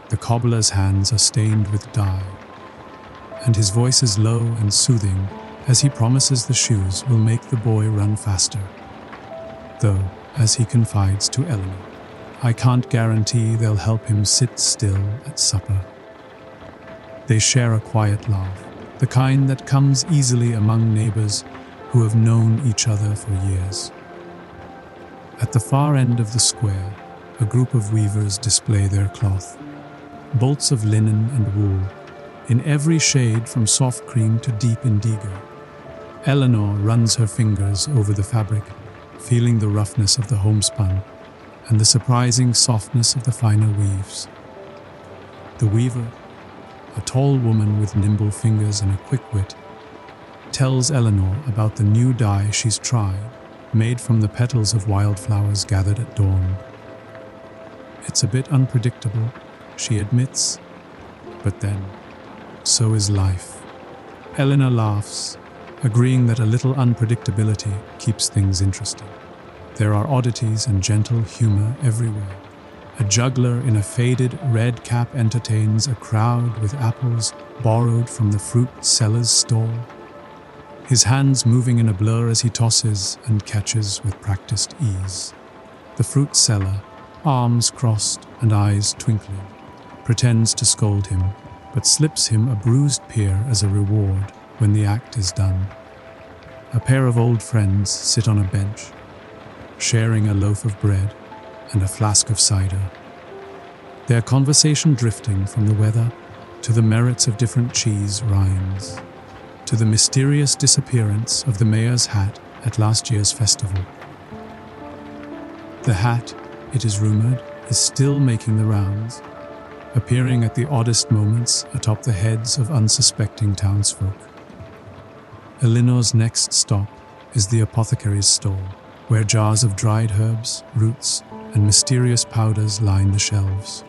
Speaker 1: The cobbler's hands are stained with dye, and his voice is low and soothing as he promises the shoes will make the boy run faster. Though, as he confides to Eleanor, "I can't guarantee they'll help him sit still at supper." They share a quiet laugh, the kind that comes easily among neighbors who have known each other for years. At the far end of the square, a group of weavers display their cloth. Bolts of linen and wool, in every shade from soft cream to deep indigo. Eleanor runs her fingers over the fabric, feeling the roughness of the homespun and the surprising softness of the finer weaves. The weaver, a tall woman with nimble fingers and a quick wit, tells Eleanor about the new dye she's tried, made from the petals of wildflowers gathered at dawn. "It's a bit unpredictable," she admits, "but then, so is life." Eleanor laughs, agreeing that a little unpredictability keeps things interesting. There are oddities and gentle humor everywhere. A juggler in a faded red cap entertains a crowd with apples borrowed from the fruit seller's stall, his hands moving in a blur as he tosses and catches with practiced ease. The fruit seller, arms crossed and eyes twinkling, pretends to scold him, but slips him a bruised pear as a reward when the act is done. A pair of old friends sit on a bench, sharing a loaf of bread and a flask of cider, their conversation drifting from the weather to the merits of different cheese rinds, to the mysterious disappearance of the mayor's hat at last year's festival. The hat, it is rumored, is still making the rounds, appearing at the oddest moments atop the heads of unsuspecting townsfolk. Eleanor's next stop is the apothecary's stall, where jars of dried herbs, roots, and mysterious powders line the shelves.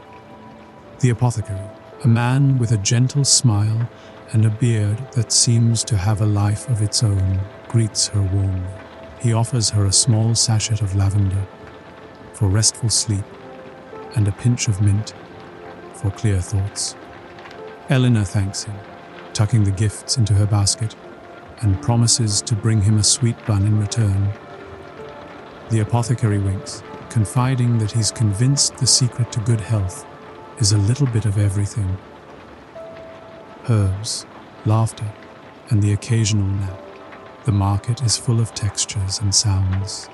Speaker 1: The apothecary, a man with a gentle smile and a beard that seems to have a life of its own, greets her warmly. He offers her a small sachet of lavender for restful sleep and a pinch of mint for clear thoughts. Eleanor thanks him, tucking the gifts into her basket, and promises to bring him a sweet bun in return. The apothecary winks, confiding that he's convinced the secret to good health is a little bit of everything. Herbs, laughter, and the occasional nap. The market is full of textures and sounds.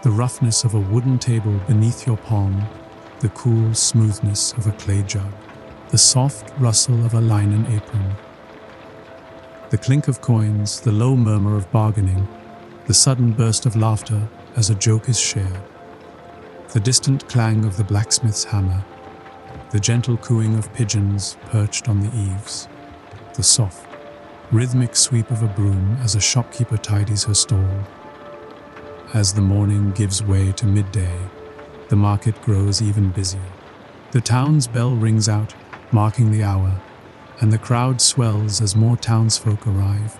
Speaker 1: The roughness of a wooden table beneath your palm, the cool smoothness of a clay jug, the soft rustle of a linen apron, the clink of coins, the low murmur of bargaining, the sudden burst of laughter as a joke is shared, the distant clang of the blacksmith's hammer, the gentle cooing of pigeons perched on the eaves, the soft, rhythmic sweep of a broom as a shopkeeper tidies her stall. As the morning gives way to midday, the market grows even busier. The town's bell rings out, marking the hour, and the crowd swells as more townsfolk arrive,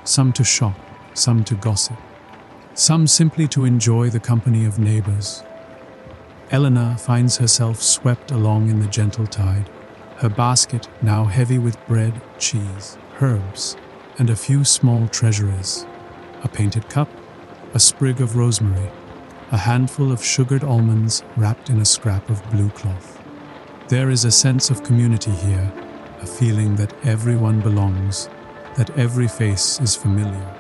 Speaker 1: some to shop, some to gossip, some simply to enjoy the company of neighbors. Eleanor finds herself swept along in the gentle tide, her basket now heavy with bread, cheese, herbs, and a few small treasuries: a painted cup, a sprig of rosemary, a handful of sugared almonds wrapped in a scrap of blue cloth. There is a sense of community here, a feeling that everyone belongs, that every face is familiar,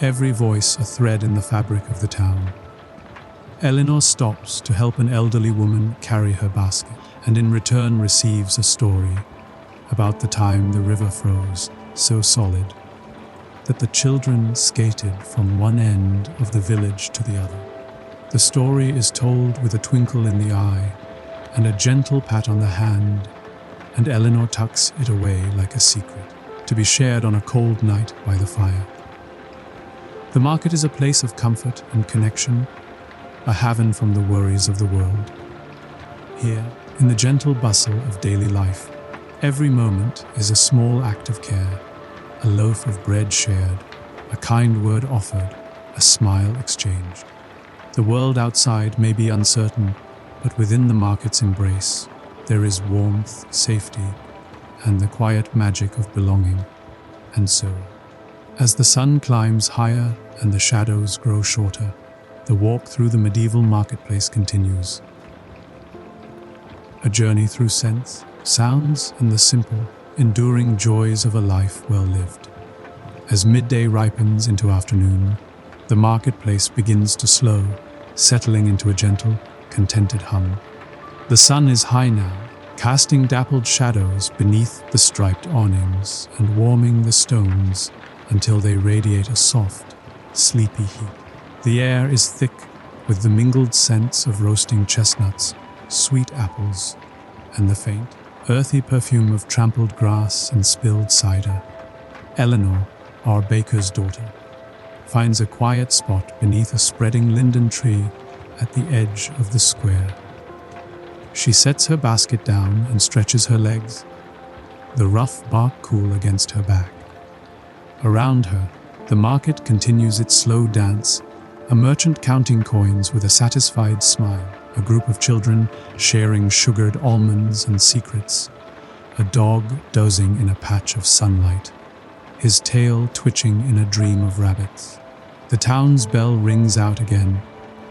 Speaker 1: every voice a thread in the fabric of the town. Eleanor stops to help an elderly woman carry her basket, and in return receives a story about the time the river froze so solid that the children skated from one end of the village to the other. The story is told with a twinkle in the eye, and a gentle pat on the hand, and Eleanor tucks it away like a secret, to be shared on a cold night by the fire. The market is a place of comfort and connection, a haven from the worries of the world. Here, in the gentle bustle of daily life, every moment is a small act of care, a loaf of bread shared, a kind word offered, a smile exchanged. The world outside may be uncertain, but within the market's embrace, there is warmth, safety, and the quiet magic of belonging. And so, as the sun climbs higher and the shadows grow shorter, the walk through the medieval marketplace continues. A journey through scents, sounds, and the simple, enduring joys of a life well lived. As midday ripens into afternoon, the marketplace begins to slow, settling into a gentle, contented hum. The sun is high now, casting dappled shadows beneath the striped awnings and warming the stones until they radiate a soft, sleepy heat. The air is thick with the mingled scents of roasting chestnuts, sweet apples, and the faint, earthy perfume of trampled grass and spilled cider. Eleanor, our baker's daughter, finds a quiet spot beneath a spreading linden tree at the edge of the square. She sets her basket down and stretches her legs, the rough bark cool against her back. Around her, the market continues its slow dance, a merchant counting coins with a satisfied smile, a group of children sharing sugared almonds and secrets, a dog dozing in a patch of sunlight, his tail twitching in a dream of rabbits. The town's bell rings out again,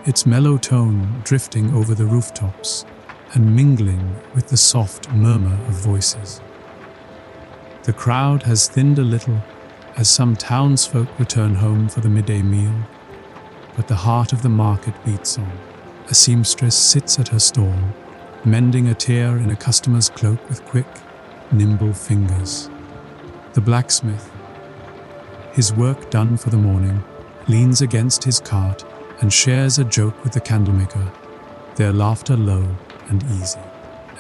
Speaker 1: its mellow tone drifting over the rooftops and mingling with the soft murmur of voices. The crowd has thinned a little as some townsfolk return home for the midday meal, but the heart of the market beats on. A seamstress sits at her stall, mending a tear in a customer's cloak with quick, nimble fingers. The blacksmith, his work done for the morning, leans against his cart and shares a joke with the candlemaker, their laughter low and easy.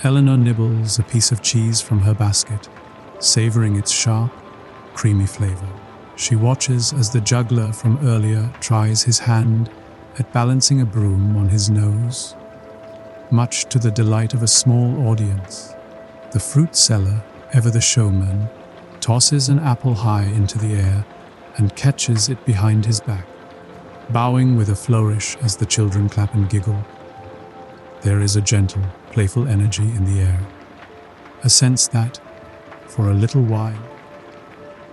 Speaker 1: Eleanor nibbles a piece of cheese from her basket, savoring its sharp, creamy flavor. She watches as the juggler from earlier tries his hand at balancing a broom on his nose, much to the delight of a small audience. The fruit seller, ever the showman, tosses an apple high into the air and catches it behind his back, bowing with a flourish as the children clap and giggle. There is a gentle, playful energy in the air, a sense that, for a little while,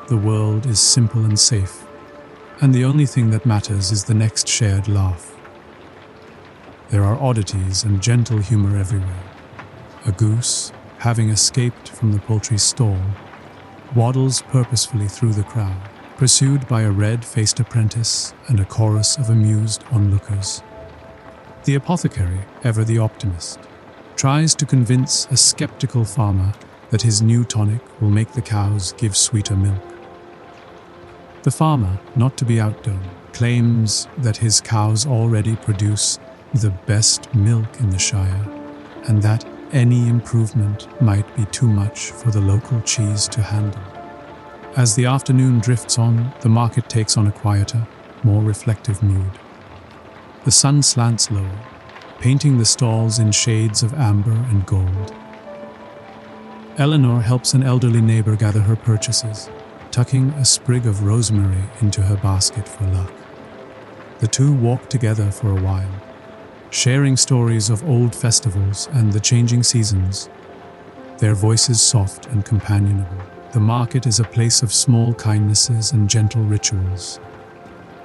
Speaker 1: the world is simple and safe, and the only thing that matters is the next shared laugh. There are oddities and gentle humor everywhere. A goose, having escaped from the poultry stall, waddles purposefully through the crowd, pursued by a red-faced apprentice and a chorus of amused onlookers. The apothecary, ever the optimist, tries to convince a skeptical farmer that his new tonic will make the cows give sweeter milk. The farmer, not to be outdone, claims that his cows already produce the best milk in the Shire, and that any improvement might be too much for the local cheese to handle. As the afternoon drifts on, the market takes on a quieter, more reflective mood. The sun slants lower, painting the stalls in shades of amber and gold. Eleanor helps an elderly neighbor gather her purchases, tucking a sprig of rosemary into her basket for luck. The two walk together for a while, sharing stories of old festivals and the changing seasons, their voices soft and companionable. The market is a place of small kindnesses and gentle rituals.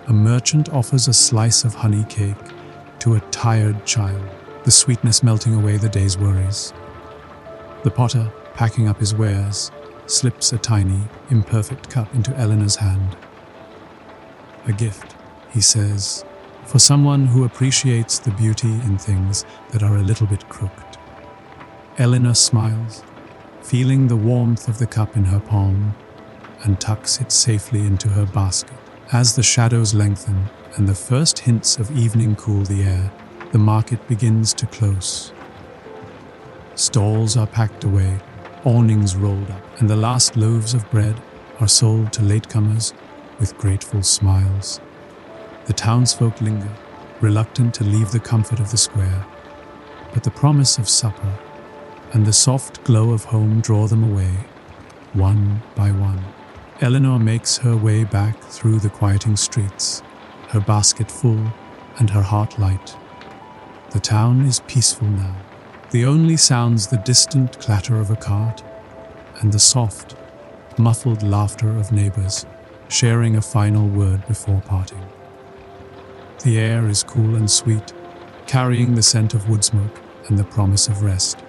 Speaker 1: A merchant offers a slice of honey cake to a tired child, the sweetness melting away the day's worries. The potter, packing up his wares, slips a tiny, imperfect cup into Eleanor's hand. A gift, he says, for someone who appreciates the beauty in things that are a little bit crooked. Eleanor smiles, feeling the warmth of the cup in her palm, and tucks it safely into her basket. As the shadows lengthen and the first hints of evening cool the air, the market begins to close. Stalls are packed away, awnings rolled up, and the last loaves of bread are sold to latecomers with grateful smiles. The townsfolk linger, reluctant to leave the comfort of the square, but the promise of supper and the soft glow of home draw them away, one by one. Eleanor makes her way back through the quieting streets, her basket full and her heart light. The town is peaceful now. The only sounds the distant clatter of a cart and the soft, muffled laughter of neighbors sharing a final word before parting. The air is cool and sweet, carrying the scent of wood smoke and the promise of rest.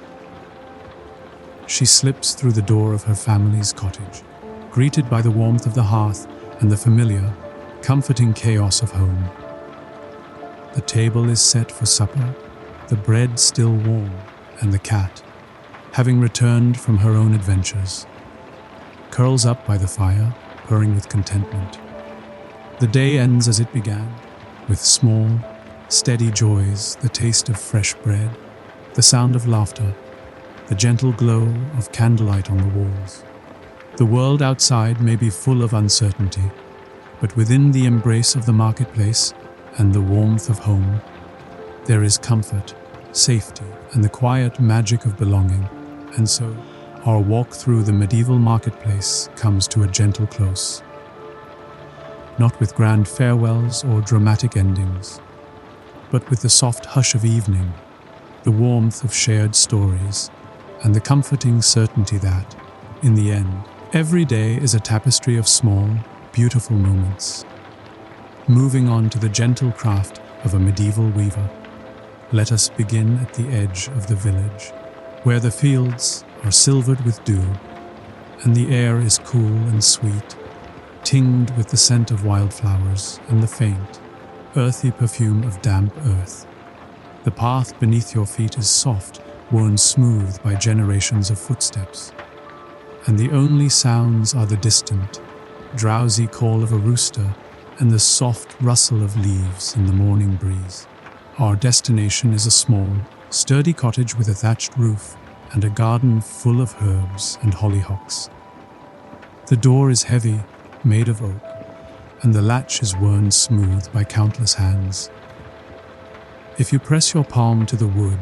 Speaker 1: She slips through the door of her family's cottage, greeted by the warmth of the hearth and the familiar, comforting chaos of home. The table is set for supper, the bread still warm, and the cat, having returned from her own adventures, curls up by the fire, purring with contentment. The day ends as it began, with small, steady joys, the taste of fresh bread, the sound of laughter, the gentle glow of candlelight on the walls. The world outside may be full of uncertainty, but within the embrace of the marketplace and the warmth of home, there is comfort, safety, and the quiet magic of belonging. And so, our walk through the medieval marketplace comes to a gentle close. Not with grand farewells or dramatic endings, but with the soft hush of evening, the warmth of shared stories, and the comforting certainty that, in the end, every day is a tapestry of small, beautiful moments. Moving on to the gentle craft of a medieval weaver, let us begin at the edge of the village, where the fields are silvered with dew, and the air is cool and sweet, tinged with the scent of wildflowers and the faint, earthy perfume of damp earth. The path beneath your feet is soft, worn smooth by generations of footsteps, and the only sounds are the distant, drowsy call of a rooster and the soft rustle of leaves in the morning breeze. Our destination is a small, sturdy cottage with a thatched roof and a garden full of herbs and hollyhocks. The door is heavy, made of oak, and the latch is worn smooth by countless hands. If you press your palm to the wood,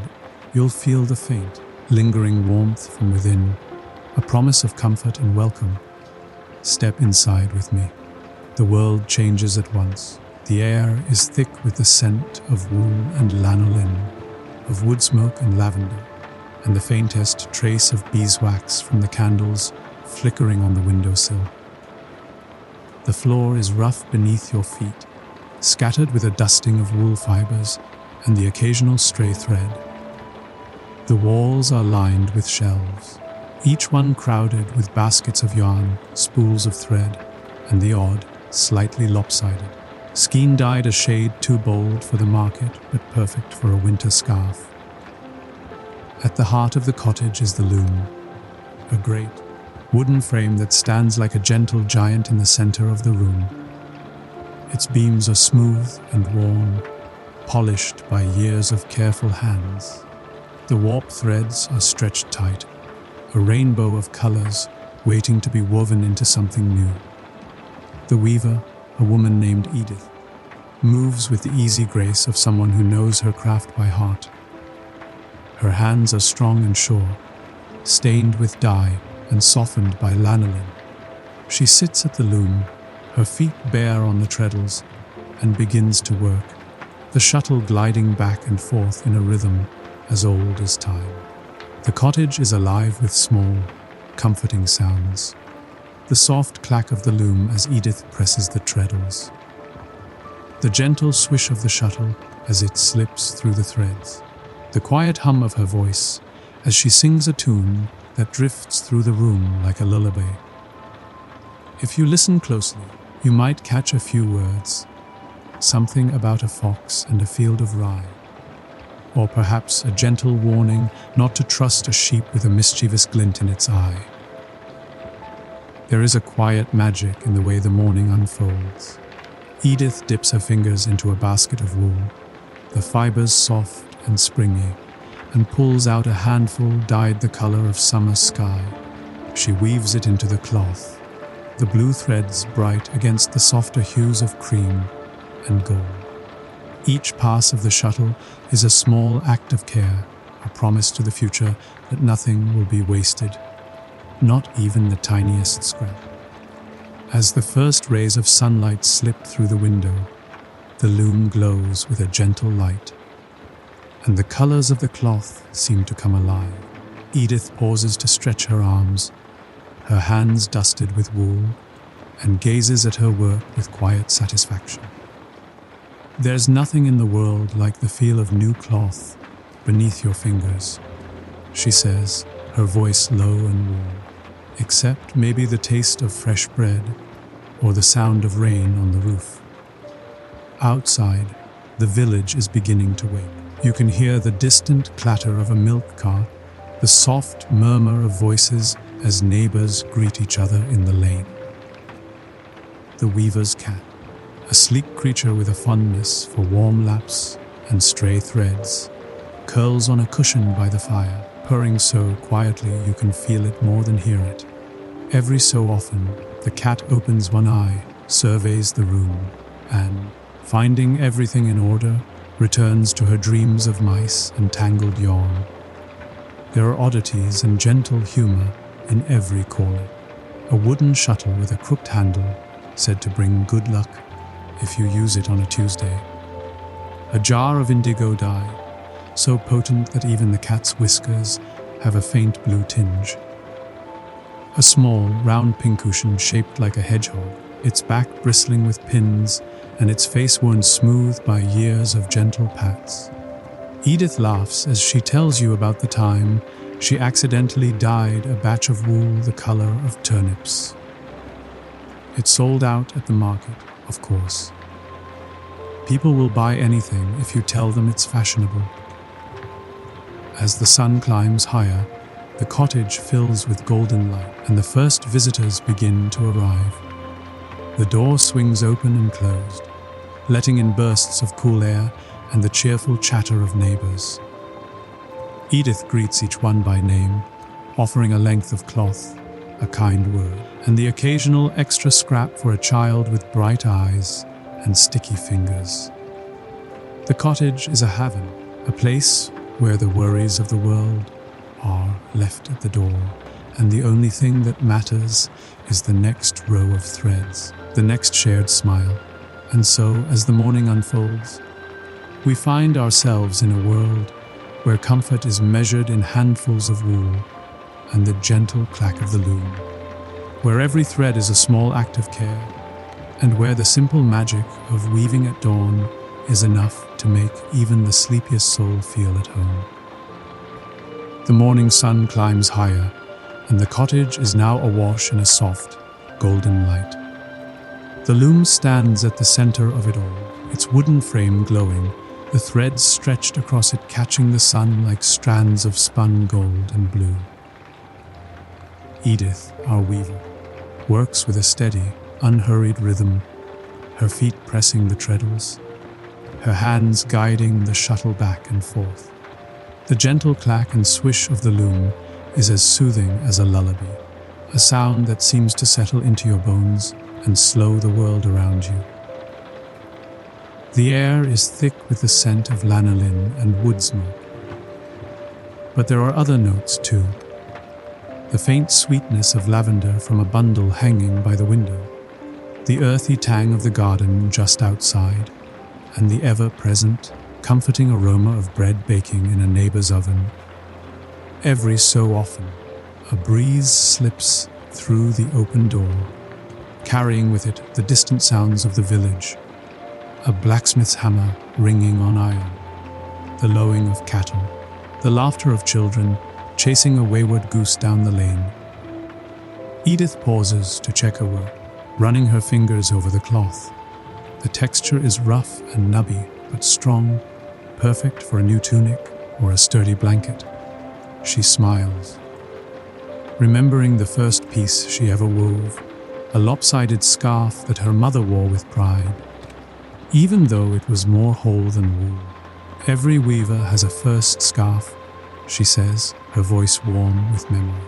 Speaker 1: you'll feel the faint, lingering warmth from within, a promise of comfort and welcome. Step inside with me. The world changes at once. The air is thick with the scent of wool and lanolin, of wood smoke and lavender, and the faintest trace of beeswax from the candles flickering on the windowsill. The floor is rough beneath your feet, scattered with a dusting of wool fibers and the occasional stray thread. The walls are lined with shelves, each one crowded with baskets of yarn, spools of thread, and the odd, slightly lopsided, skein dyed a shade too bold for the market but perfect for a winter scarf. At the heart of the cottage is the loom, a great, wooden frame that stands like a gentle giant in the center of the room. Its beams are smooth and worn, polished by years of careful hands. The warp threads are stretched tight, a rainbow of colors waiting to be woven into something new. The weaver, a woman named Edith, moves with the easy grace of someone who knows her craft by heart. Her hands are strong and sure, stained with dye and softened by lanolin. She sits at the loom, her feet bare on the treadles, and begins to work, the shuttle gliding back and forth in a rhythm as old as time. The cottage is alive with small, comforting sounds. The soft clack of the loom as Edith presses the treadles. The gentle swish of the shuttle as it slips through the threads. The quiet hum of her voice as she sings a tune that drifts through the room like a lullaby. If you listen closely, you might catch a few words, something about a fox and a field of rye, or perhaps a gentle warning not to trust a sheep with a mischievous glint in its eye. There is a quiet magic in the way the morning unfolds. Edith dips her fingers into a basket of wool, the fibers soft and springy, and pulls out a handful dyed the color of summer sky. She weaves it into the cloth, the blue threads bright against the softer hues of cream and gold. Each pass of the shuttle is a small act of care, a promise to the future that nothing will be wasted, not even the tiniest scrap. As the first rays of sunlight slip through the window, the loom glows with a gentle light, and the colors of the cloth seem to come alive. Edith pauses to stretch her arms, her hands dusted with wool, and gazes at her work with quiet satisfaction. There's nothing in the world like the feel of new cloth beneath your fingers, she says, her voice low and warm, except maybe the taste of fresh bread or the sound of rain on the roof. Outside, the village is beginning to wake. You can hear the distant clatter of a milk cart, the soft murmur of voices as neighbors greet each other in the lane. The weaver's cat, a sleek creature with a fondness for warm laps and stray threads, curls on a cushion by the fire, purring so quietly you can feel it more than hear it. Every so often, the cat opens one eye, surveys the room, and, finding everything in order, returns to her dreams of mice and tangled yarn. There are oddities and gentle humor in every corner. A wooden shuttle with a crooked handle, said to bring good luck if you use it on a Tuesday. A jar of indigo dye, so potent that even the cat's whiskers have a faint blue tinge. A small, round pincushion shaped like a hedgehog, its back bristling with pins and its face worn smooth by years of gentle pats. Edith laughs as she tells you about the time she accidentally dyed a batch of wool the color of turnips. It sold out at the market, of course. People will buy anything if you tell them it's fashionable. As the sun climbs higher, the cottage fills with golden light, and the first visitors begin to arrive. The door swings open and closed, letting in bursts of cool air and the cheerful chatter of neighbors. Edith greets each one by name, offering a length of cloth, a kind word, and the occasional extra scrap for a child with bright eyes and sticky fingers. The cottage is a haven, a place where the worries of the world are left at the door, and the only thing that matters is the next row of threads, the next shared smile. And so, as the morning unfolds, we find ourselves in a world where comfort is measured in handfuls of wool and the gentle clack of the loom, where every thread is a small act of care, and where the simple magic of weaving at dawn is enough to make even the sleepiest soul feel at home. The morning sun climbs higher, and the cottage is now awash in a soft, golden light. The loom stands at the center of it all, its wooden frame glowing, the threads stretched across it catching the sun like strands of spun gold and blue. Edith, our weaver, works with a steady, unhurried rhythm, her feet pressing the treadles, her hands guiding the shuttle back and forth. The gentle clack and swish of the loom is as soothing as a lullaby, a sound that seems to settle into your bones and slow the world around you. The air is thick with the scent of lanolin and wood smoke. But there are other notes too. The faint sweetness of lavender from a bundle hanging by the window, the earthy tang of the garden just outside, and the ever-present, comforting aroma of bread baking in a neighbor's oven. Every so often, a breeze slips through the open door, carrying with it the distant sounds of the village, a blacksmith's hammer ringing on iron, the lowing of cattle, the laughter of children chasing a wayward goose down the lane. Edith pauses to check her work, running her fingers over the cloth. The texture is rough and nubby, but strong, perfect for a new tunic or a sturdy blanket. She smiles, remembering the first piece she ever wove, a lopsided scarf that her mother wore with pride. Even though it was more whole than wool, every weaver has a first scarf she says, her voice warm with memory.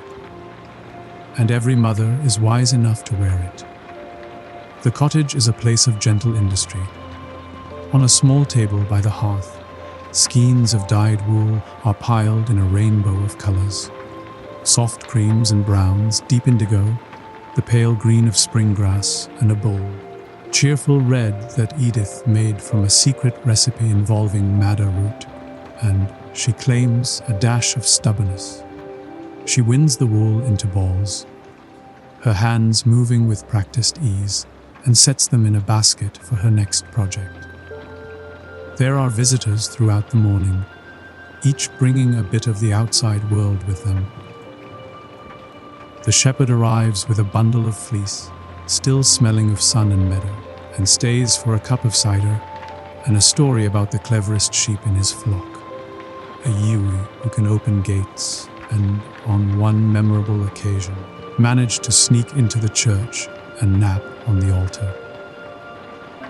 Speaker 1: And every mother is wise enough to wear it. The cottage is a place of gentle industry. On a small table by the hearth, skeins of dyed wool are piled in a rainbow of colors. Soft creams and browns, deep indigo, the pale green of spring grass, and a bowl, cheerful red that Edith made from a secret recipe involving madder root, and, she claims, a dash of stubbornness. She winds the wool into balls, her hands moving with practiced ease, and sets them in a basket for her next project. There are visitors throughout the morning, each bringing a bit of the outside world with them. The shepherd arrives with a bundle of fleece, still smelling of sun and meadow, and stays for a cup of cider and a story about the cleverest sheep in his flock, a Yui who can open gates and, on one memorable occasion, managed to sneak into the church and nap on the altar.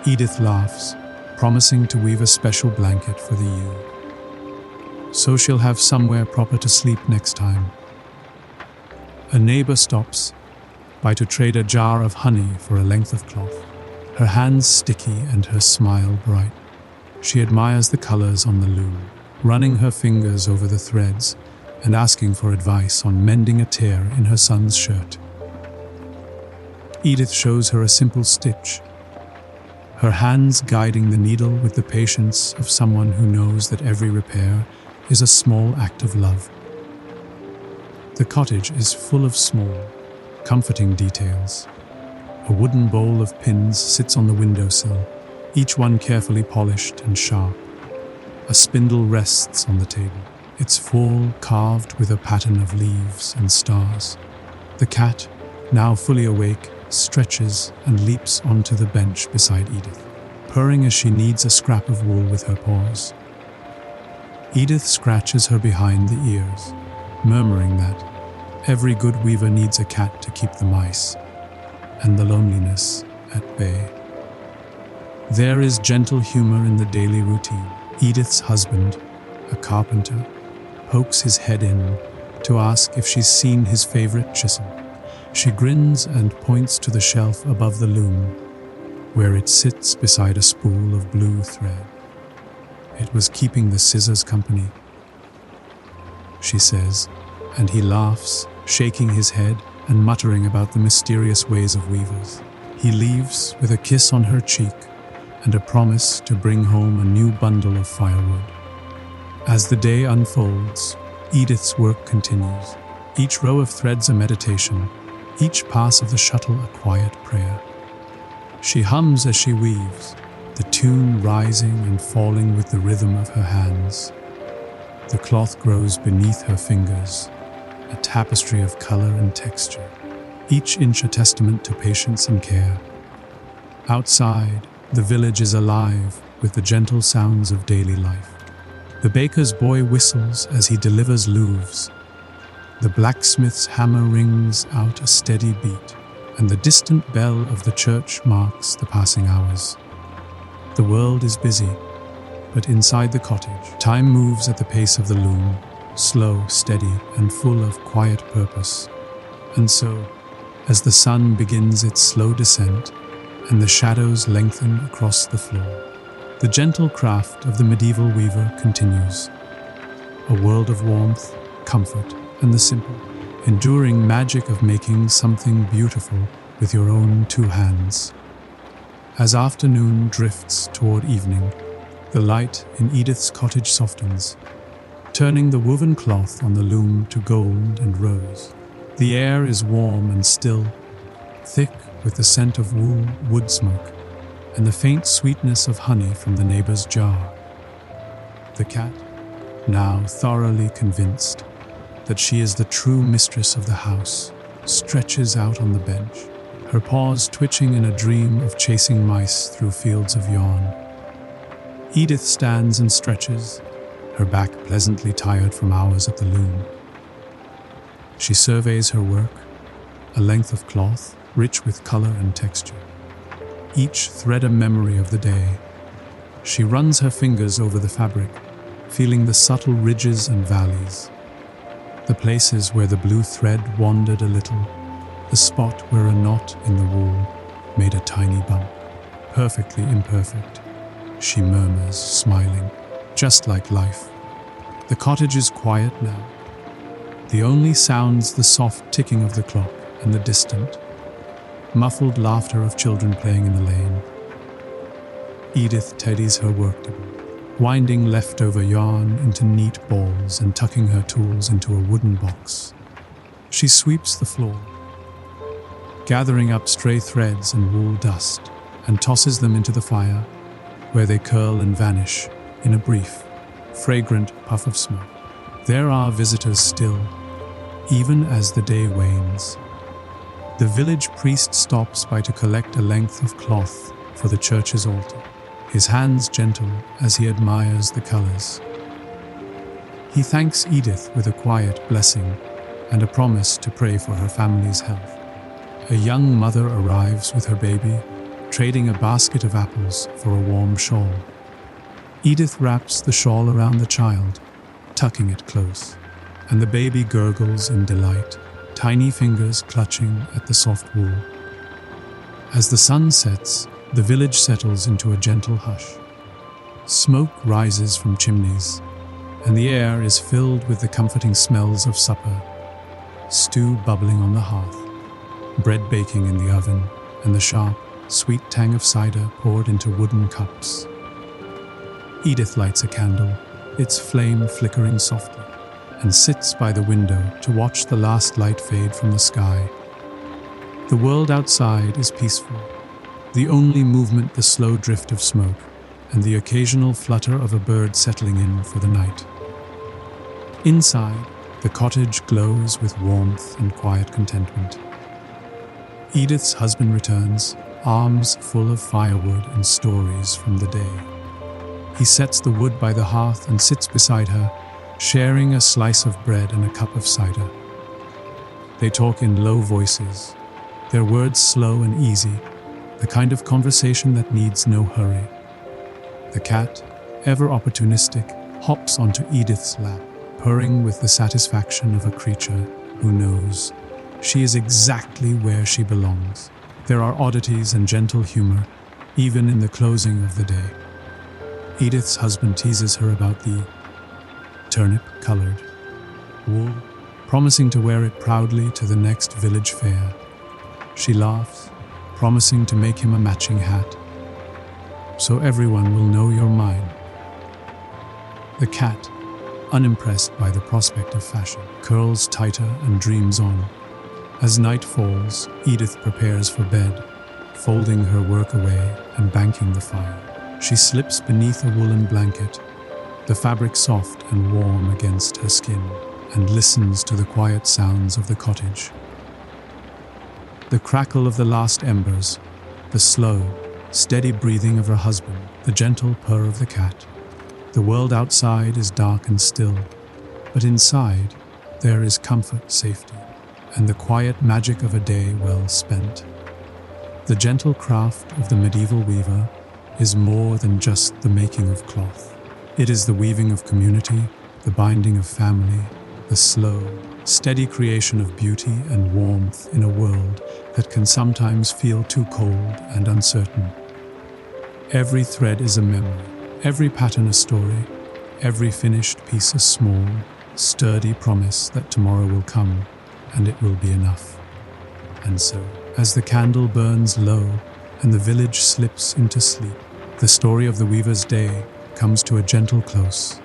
Speaker 1: Edith laughs, promising to weave a special blanket for the ewe, so she'll have somewhere proper to sleep next time. A neighbor stops by to trade a jar of honey for a length of cloth, her hands sticky and her smile bright. She admires the colors on the loom, running her fingers over the threads and asking for advice on mending a tear in her son's shirt. Edith shows her a simple stitch, her hands guiding the needle with the patience of someone who knows that every repair is a small act of love. The cottage is full of small, comforting details. A wooden bowl of pins sits on the windowsill, each one carefully polished and sharp. A spindle rests on the table, its fall carved with a pattern of leaves and stars. The cat, now fully awake, stretches and leaps onto the bench beside Edith, purring as she kneads a scrap of wool with her paws. Edith scratches her behind the ears, murmuring that every good weaver needs a cat to keep the mice and the loneliness at bay. There is gentle humor in the daily routine. Edith's husband, a carpenter, pokes his head in to ask if she's seen his favorite chisel. She grins and points to the shelf above the loom, where it sits beside a spool of blue thread. It was keeping the scissors company, she says, and he laughs, shaking his head and muttering about the mysterious ways of weavers. He leaves with a kiss on her cheek and a promise to bring home a new bundle of firewood. As the day unfolds, Edith's work continues. Each row of threads a meditation, each pass of the shuttle a quiet prayer. She hums as she weaves, the tune rising and falling with the rhythm of her hands. The cloth grows beneath her fingers, a tapestry of color and texture, each inch a testament to patience and care. Outside, the village is alive with the gentle sounds of daily life. The baker's boy whistles as he delivers loaves. The blacksmith's hammer rings out a steady beat, and the distant bell of the church marks the passing hours. The world is busy, but inside the cottage, time moves at the pace of the loom, slow, steady, and full of quiet purpose. And so, as the sun begins its slow descent, and the shadows lengthen across the floor, the gentle craft of the medieval weaver continues. A world of warmth, comfort, and the simple, enduring magic of making something beautiful with your own two hands. As afternoon drifts toward evening, the light in Edith's cottage softens, turning the woven cloth on the loom to gold and rose. The air is warm and still, thick with the scent of wood smoke, and the faint sweetness of honey from the neighbor's jar. The cat, now thoroughly convinced that she is the true mistress of the house, stretches out on the bench, her paws twitching in a dream of chasing mice through fields of yarn. Edith stands and stretches, her back pleasantly tired from hours at the loom. She surveys her work, a length of cloth, rich with color and texture, each thread a memory of the day. She runs her fingers over the fabric, feeling the subtle ridges and valleys, the places where the blue thread wandered a little, the spot where a knot in the wall made a tiny bump. Perfectly imperfect, she murmurs, smiling, just like life. The cottage is quiet now. The only sounds the soft ticking of the clock and the distant, muffled laughter of children playing in the lane. Edith tidies her worktable, winding leftover yarn into neat balls and tucking her tools into a wooden box. She sweeps the floor, gathering up stray threads and wool dust, and tosses them into the fire, where they curl and vanish in a brief, fragrant puff of smoke. There are visitors still, even as the day wanes. The village priest stops by to collect a length of cloth for the church's altar, his hands gentle as he admires the colors. He thanks Edith with a quiet blessing and a promise to pray for her family's health. A young mother arrives with her baby, trading a basket of apples for a warm shawl. Edith wraps the shawl around the child, tucking it close, and the baby gurgles in delight, tiny fingers clutching at the soft wool. As the sun sets, the village settles into a gentle hush. Smoke rises from chimneys, and the air is filled with the comforting smells of supper, stew bubbling on the hearth, bread baking in the oven, and the sharp, sweet tang of cider poured into wooden cups. Edith lights a candle, its flame flickering softly, and sits by the window to watch the last light fade from the sky. The world outside is peaceful, the only movement the slow drift of smoke and the occasional flutter of a bird settling in for the night. Inside, the cottage glows with warmth and quiet contentment. Edith's husband returns, arms full of firewood and stories from the day. He sets the wood by the hearth and sits beside her, sharing a slice of bread and a cup of cider. They talk in low voices, their words slow and easy, the kind of conversation that needs no hurry. The cat, ever opportunistic, hops onto Edith's lap, purring with the satisfaction of a creature who knows she is exactly where she belongs. There are oddities and gentle humor, even in the closing of the day. Edith's husband teases her about the turnip-colored wool, promising to wear it proudly to the next village fair. She laughs, promising to make him a matching hat, so everyone will know you're mine. The cat, unimpressed by the prospect of fashion, curls tighter and dreams on. As night falls, Edith prepares for bed, folding her work away and banking the fire. She slips beneath a woolen blanket, the fabric soft and warm against her skin, and listens to the quiet sounds of the cottage. The crackle of the last embers, the slow, steady breathing of her husband, the gentle purr of the cat. The world outside is dark and still, but inside there is comfort, safety, and the quiet magic of a day well spent. The gentle craft of the medieval weaver is more than just the making of cloth. It is the weaving of community, the binding of family, the slow, steady creation of beauty and warmth in a world that can sometimes feel too cold and uncertain. Every thread is a memory, every pattern a story, every finished piece a small, sturdy promise that tomorrow will come and it will be enough. And so, as the candle burns low and the village slips into sleep, the story of the weaver's day comes to a gentle close.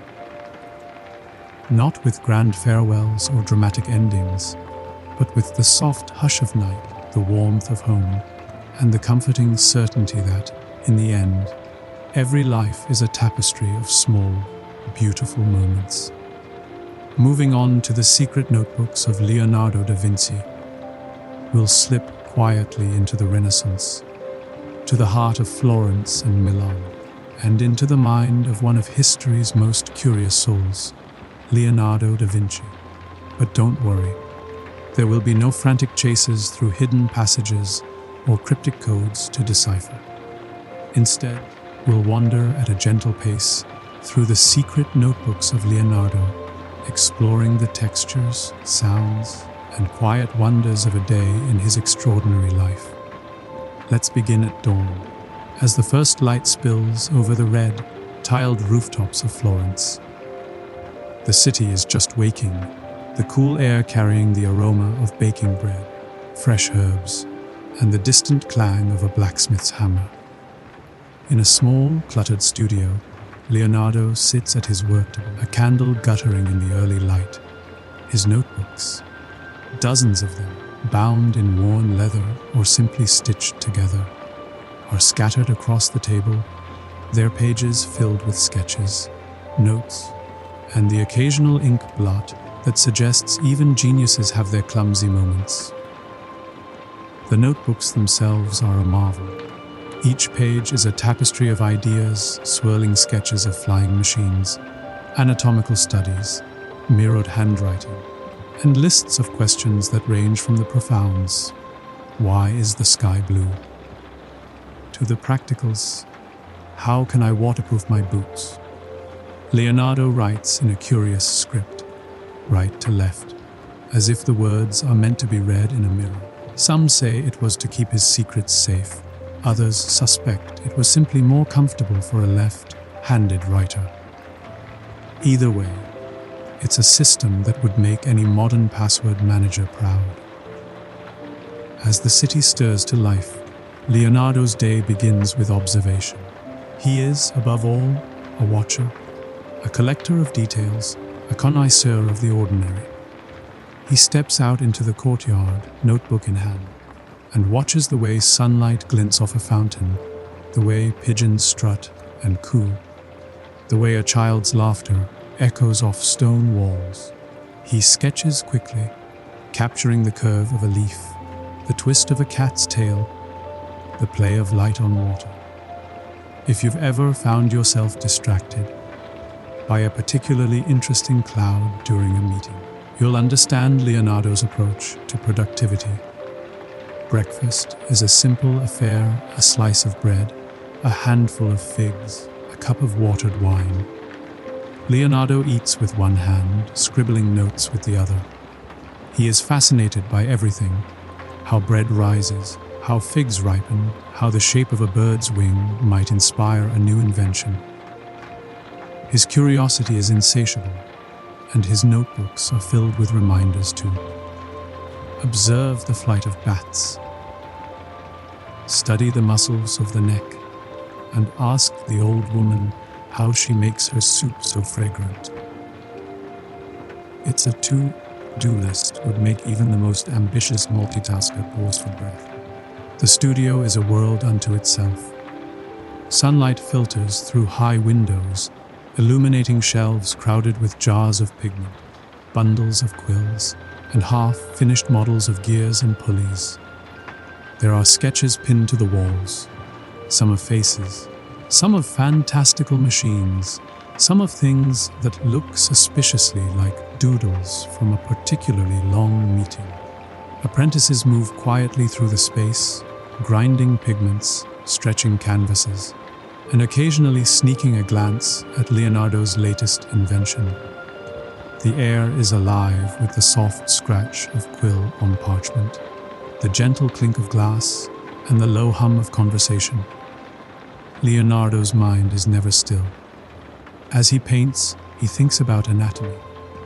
Speaker 1: Not with grand farewells or dramatic endings, but with the soft hush of night, the warmth of home, and the comforting certainty that, in the end, every life is a tapestry of small, beautiful moments. Moving on to the secret notebooks of Leonardo da Vinci, we'll slip quietly into the Renaissance, to the heart of Florence and Milan, and into the mind of one of history's most curious souls, Leonardo da Vinci. But don't worry, there will be no frantic chases through hidden passages or cryptic codes to decipher. Instead, we'll wander at a gentle pace through the secret notebooks of Leonardo, exploring the textures, sounds, and quiet wonders of a day in his extraordinary life. Let's begin at dawn, as the first light spills over the red, tiled rooftops of Florence. The city is just waking, the cool air carrying the aroma of baking bread, fresh herbs, and the distant clang of a blacksmith's hammer. In a small, cluttered studio, Leonardo sits at his worktable, a candle guttering in the early light. His notebooks, dozens of them, bound in worn leather or simply stitched together, are scattered across the table, their pages filled with sketches, notes, and the occasional ink blot that suggests even geniuses have their clumsy moments. The notebooks themselves are a marvel. Each page is a tapestry of ideas, swirling sketches of flying machines, anatomical studies, mirrored handwriting, and lists of questions that range from the profounds, why is the sky blue, to the practicals, how can I waterproof my boots? Leonardo writes in a curious script, right to left, as if the words are meant to be read in a mirror. Some say it was to keep his secrets safe. Others suspect it was simply more comfortable for a left-handed writer. Either way, it's a system that would make any modern password manager proud. As the city stirs to life, Leonardo's day begins with observation. He is, above all, a watcher, a collector of details, a connoisseur of the ordinary. He steps out into the courtyard, notebook in hand, and watches the way sunlight glints off a fountain, the way pigeons strut and coo, the way a child's laughter echoes off stone walls. He sketches quickly, capturing the curve of a leaf, the twist of a cat's tail, the play of light on water. If you've ever found yourself distracted by a particularly interesting cloud during a meeting, you'll understand Leonardo's approach to productivity. Breakfast is a simple affair, a slice of bread, a handful of figs, a cup of watered wine. Leonardo eats with one hand, scribbling notes with the other. He is fascinated by everything: how bread rises, how figs ripen, how the shape of a bird's wing might inspire a new invention. His curiosity is insatiable, and his notebooks are filled with reminders to observe the flight of bats, study the muscles of the neck, and ask the old woman how she makes her soup so fragrant. It's a to-do list would make even the most ambitious multitasker pause for breath. The studio is a world unto itself. Sunlight filters through high windows, illuminating shelves crowded with jars of pigment, bundles of quills, and half-finished models of gears and pulleys. There are sketches pinned to the walls, some of faces, some of fantastical machines, some of things that look suspiciously like doodles from a particularly long meeting. Apprentices move quietly through the space, grinding pigments, stretching canvases, and occasionally sneaking a glance at Leonardo's latest invention. The air is alive with the soft scratch of quill on parchment, the gentle clink of glass, and the low hum of conversation. Leonardo's mind is never still. As he paints, he thinks about anatomy.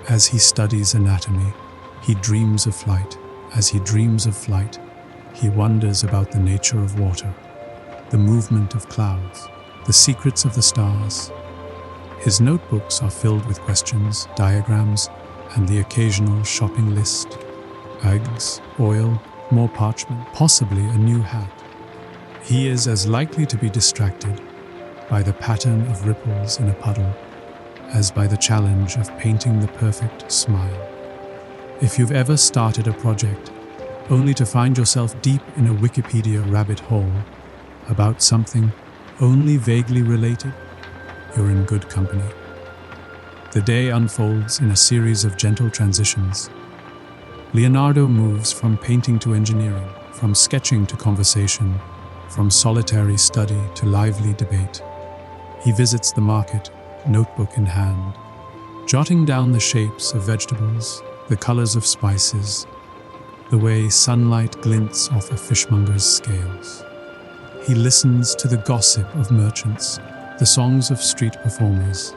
Speaker 1: As he studies anatomy, he dreams of flight. As he dreams of flight, he wonders about the nature of water, the movement of clouds, the secrets of the stars. His notebooks are filled with questions, diagrams, and the occasional shopping list. Eggs, oil, more parchment, possibly a new hat. He is as likely to be distracted by the pattern of ripples in a puddle as by the challenge of painting the perfect smile. If you've ever started a project only to find yourself deep in a Wikipedia rabbit hole about something only vaguely related, you're in good company. The day unfolds in a series of gentle transitions. Leonardo moves from painting to engineering, from sketching to conversation, from solitary study to lively debate. He visits the market, notebook in hand, jotting down the shapes of vegetables, the colors of spices, the way sunlight glints off a fishmonger's scales. He listens to the gossip of merchants, the songs of street performers,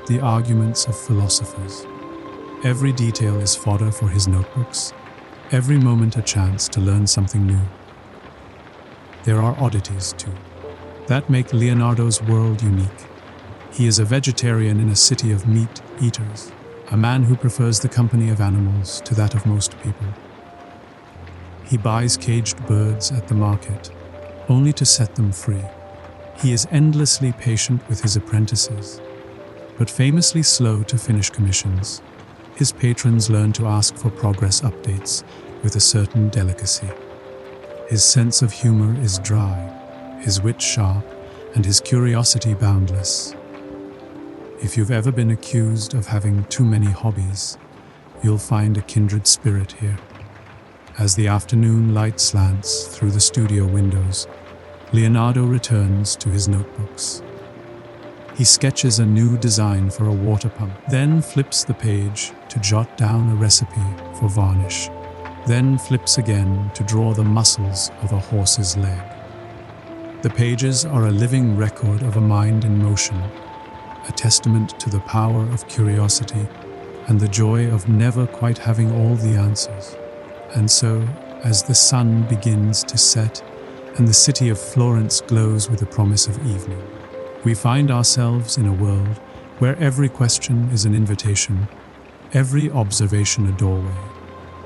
Speaker 1: the arguments of philosophers. Every detail is fodder for his notebooks, every moment a chance to learn something new. There are oddities, too, that make Leonardo's world unique. He is a vegetarian in a city of meat eaters, a man who prefers the company of animals to that of most people. He buys caged birds at the market, only to set them free. He is endlessly patient with his apprentices, but famously slow to finish commissions. His patrons learn to ask for progress updates with a certain delicacy. His sense of humor is dry, his wit sharp, and his curiosity boundless. If you've ever been accused of having too many hobbies, you'll find a kindred spirit here. As the afternoon light slants through the studio windows, Leonardo returns to his notebooks. He sketches a new design for a water pump, then flips the page to jot down a recipe for varnish, then flips again to draw the muscles of a horse's leg. The pages are a living record of a mind in motion, a testament to the power of curiosity and the joy of never quite having all the answers. And so, as the sun begins to set and the city of Florence glows with the promise of evening, we find ourselves in a world where every question is an invitation, every observation a doorway,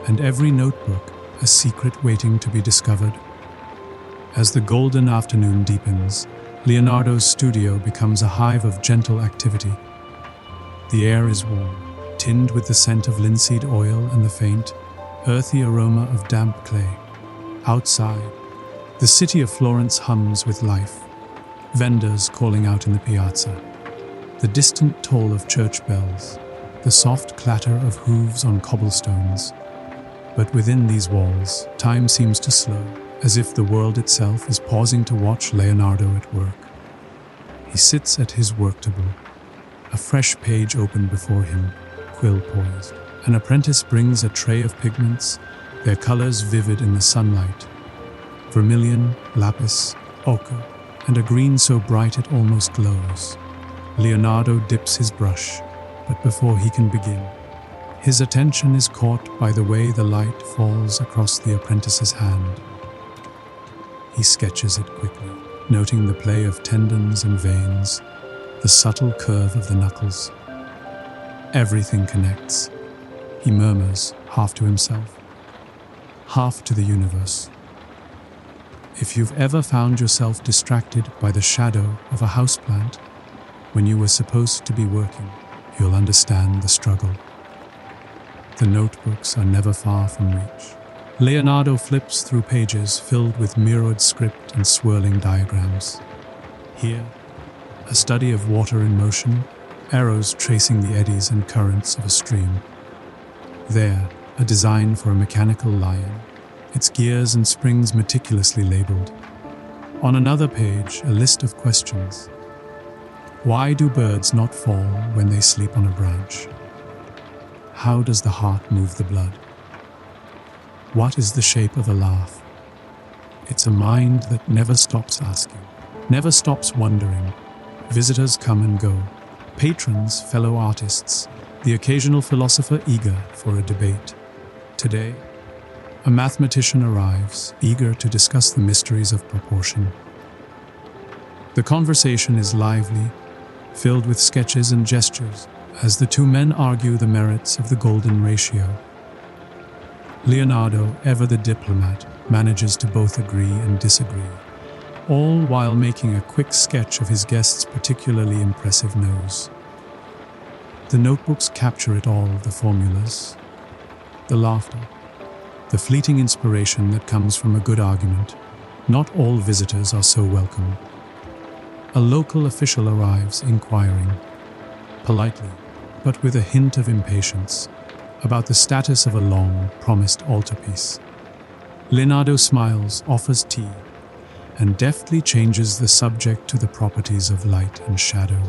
Speaker 1: and every notebook a secret waiting to be discovered. As the golden afternoon deepens, Leonardo's studio becomes a hive of gentle activity. The air is warm, tinged with the scent of linseed oil and the faint, earthy aroma of damp clay. Outside, the city of Florence hums with life, vendors calling out in the piazza, the distant toll of church bells, the soft clatter of hooves on cobblestones. But within these walls, time seems to slow, as if the world itself is pausing to watch Leonardo at work. He sits at his work table, a fresh page open before him, quill poised. An apprentice brings a tray of pigments, their colors vivid in the sunlight: vermilion, lapis, ochre, and a green so bright it almost glows. Leonardo dips his brush, but before he can begin, his attention is caught by the way the light falls across the apprentice's hand. He sketches it quickly, noting the play of tendons and veins, the subtle curve of the knuckles. Everything connects. He murmurs, half to himself, half to the universe. If you've ever found yourself distracted by the shadow of a houseplant when you were supposed to be working, you'll understand the struggle. The notebooks are never far from reach. Leonardo flips through pages filled with mirrored script and swirling diagrams. Here, a study of water in motion, arrows tracing the eddies and currents of a stream. There, a design for a mechanical lion, its gears and springs meticulously labeled. On another page, a list of questions. Why do birds not fall when they sleep on a branch? How does the heart move the blood? What is the shape of a laugh? It's a mind that never stops asking, never stops wondering. Visitors come and go. Patrons, fellow artists, the occasional philosopher eager for a debate. Today, a mathematician arrives, eager to discuss the mysteries of proportion. The conversation is lively, filled with sketches and gestures, as the two men argue the merits of the golden ratio. Leonardo, ever the diplomat, manages to both agree and disagree, all while making a quick sketch of his guest's particularly impressive nose. The notebooks capture it all, the formulas, the laughter, the fleeting inspiration that comes from a good argument. Not all visitors are so welcome. A local official arrives, inquiring, politely, but with a hint of impatience, about the status of a long-promised altarpiece. Leonardo smiles, offers tea, and deftly changes the subject to the properties of light and shadow.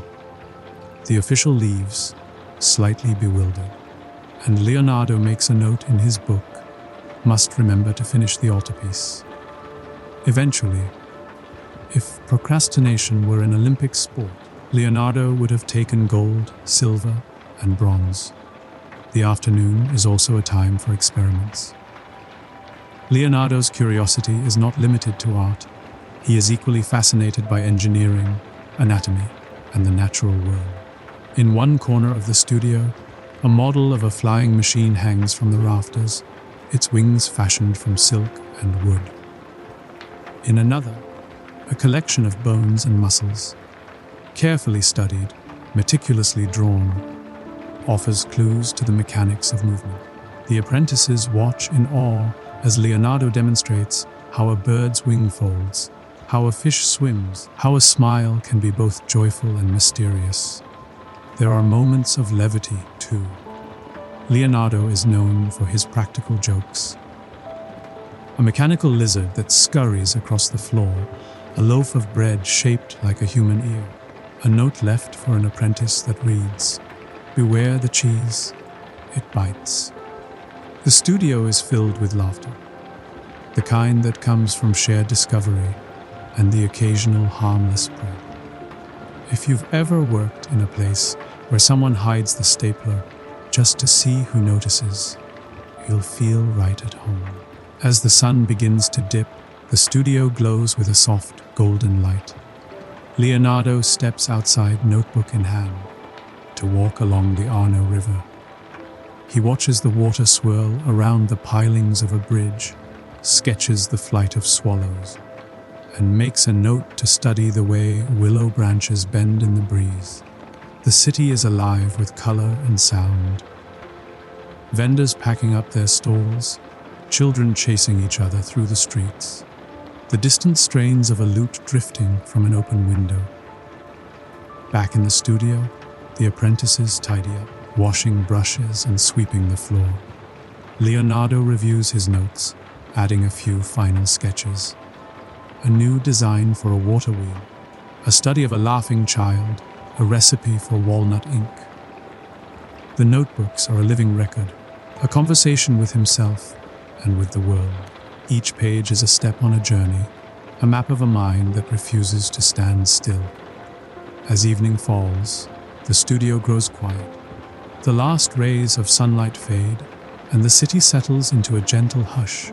Speaker 1: The official leaves, slightly bewildered. And Leonardo makes a note in his book, must remember to finish the altarpiece. Eventually, if procrastination were an Olympic sport, Leonardo would have taken gold, silver, and bronze. The afternoon is also a time for experiments. Leonardo's curiosity is not limited to art. He is equally fascinated by engineering, anatomy, and the natural world. In one corner of the studio, a model of a flying machine hangs from the rafters, its wings fashioned from silk and wood. In another, a collection of bones and muscles, carefully studied, meticulously drawn, offers clues to the mechanics of movement. The apprentices watch in awe as Leonardo demonstrates how a bird's wing folds, how a fish swims, how a smile can be both joyful and mysterious. There are moments of levity, too. Leonardo is known for his practical jokes. A mechanical lizard that scurries across the floor, a loaf of bread shaped like a human ear, a note left for an apprentice that reads, "Beware the cheese, it bites." The studio is filled with laughter, the kind that comes from shared discovery and the occasional harmless prank. If you've ever worked in a place where someone hides the stapler just to see who notices, you'll feel right at home. As the sun begins to dip, the studio glows with a soft, golden light. Leonardo steps outside, notebook in hand, to walk along the Arno River. He watches the water swirl around the pilings of a bridge, sketches the flight of swallows, and makes a note to study the way willow branches bend in the breeze. The city is alive with color and sound. Vendors packing up their stalls, children chasing each other through the streets, the distant strains of a lute drifting from an open window. Back in the studio, the apprentices tidy up, washing brushes and sweeping the floor. Leonardo reviews his notes, adding a few final sketches. A new design for a water wheel, a study of a laughing child, a recipe for walnut ink. The notebooks are a living record, a conversation with himself and with the world. Each page is a step on a journey, a map of a mind that refuses to stand still. As evening falls, the studio grows quiet. The last rays of sunlight fade, and the city settles into a gentle hush.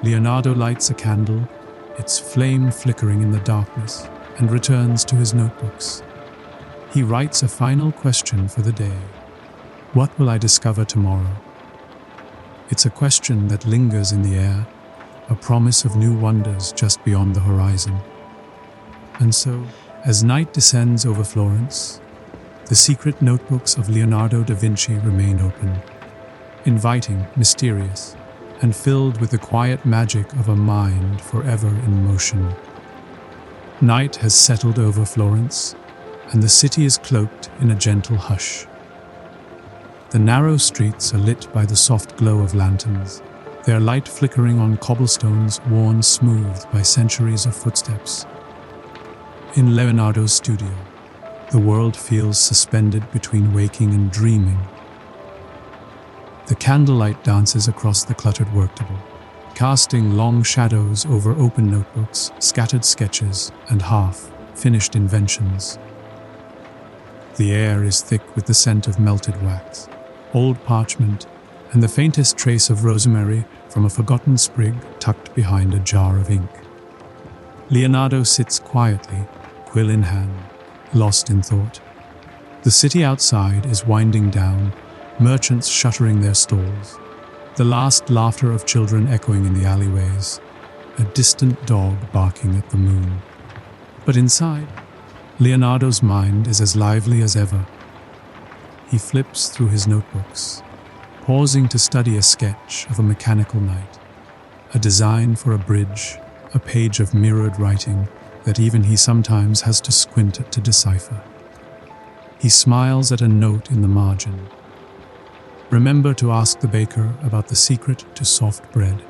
Speaker 1: Leonardo lights a candle, its flame flickering in the darkness, and returns to his notebooks. He writes a final question for the day. What will I discover tomorrow? It's a question that lingers in the air, a promise of new wonders just beyond the horizon. And so, as night descends over Florence, the secret notebooks of Leonardo da Vinci remain open, inviting, mysterious, and filled with the quiet magic of a mind forever in motion. Night has settled over Florence, and the city is cloaked in a gentle hush. The narrow streets are lit by the soft glow of lanterns, their light flickering on cobblestones worn smooth by centuries of footsteps. In Leonardo's studio, the world feels suspended between waking and dreaming. The candlelight dances across the cluttered worktable, casting long shadows over open notebooks, scattered sketches, and half-finished inventions. The air is thick with the scent of melted wax, old parchment, and the faintest trace of rosemary from a forgotten sprig tucked behind a jar of ink. Leonardo sits quietly, quill in hand, lost in thought. The city outside is winding down, merchants shuttering their stalls, the last laughter of children echoing in the alleyways, a distant dog barking at the moon. But inside, Leonardo's mind is as lively as ever. He flips through his notebooks, pausing to study a sketch of a mechanical knight, a design for a bridge, a page of mirrored writing that even he sometimes has to squint at to decipher. He smiles at a note in the margin. Remember to ask the baker about the secret to soft bread.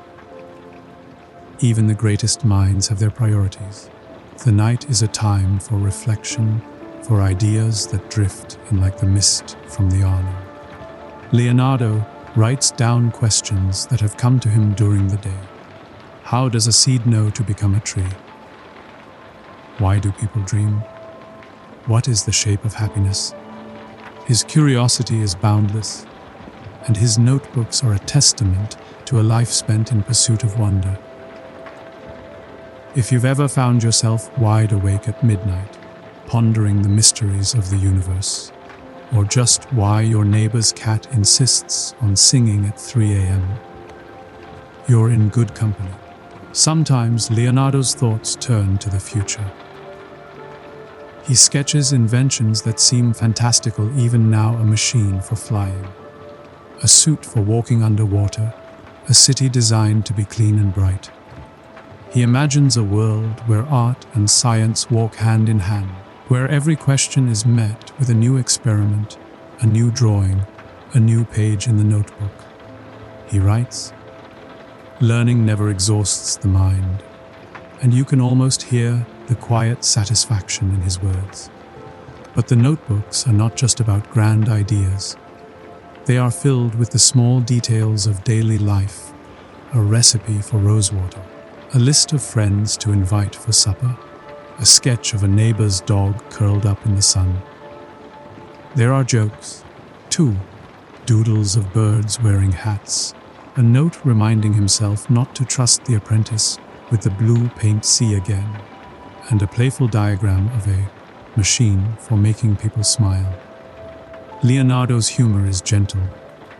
Speaker 1: Even the greatest minds have their priorities. The night is a time for reflection, for ideas that drift in like the mist from the awning. Leonardo writes down questions that have come to him during the day. How does a seed know to become a tree? Why do people dream? What is the shape of happiness? His curiosity is boundless, and his notebooks are a testament to a life spent in pursuit of wonder. If you've ever found yourself wide awake at midnight, pondering the mysteries of the universe, or just why your neighbor's cat insists on singing at 3 a.m., you're in good company. Sometimes Leonardo's thoughts turn to the future. He sketches inventions that seem fantastical, even now: a machine for flying, a suit for walking underwater, a city designed to be clean and bright. He imagines a world where art and science walk hand in hand, where every question is met with a new experiment, a new drawing, a new page in the notebook. He writes, "Learning never exhausts the mind," and you can almost hear the quiet satisfaction in his words. But the notebooks are not just about grand ideas. They are filled with the small details of daily life: a recipe for rosewater, a list of friends to invite for supper, a sketch of a neighbor's dog curled up in the sun. There are jokes, too, doodles of birds wearing hats, a note reminding himself not to trust the apprentice with the blue paint sea again, and a playful diagram of a machine for making people smile. Leonardo's humor is gentle,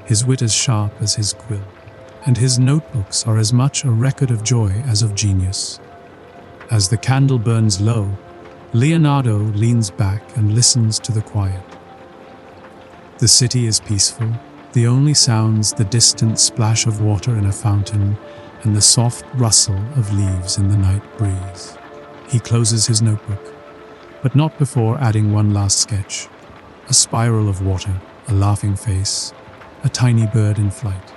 Speaker 1: his wit as sharp as his quill, and his notebooks are as much a record of joy as of genius. As the candle burns low, Leonardo leans back and listens to the quiet. The city is peaceful, the only sounds the distant splash of water in a fountain and the soft rustle of leaves in the night breeze. He closes his notebook, but not before adding one last sketch: a spiral of water, a laughing face, a tiny bird in flight.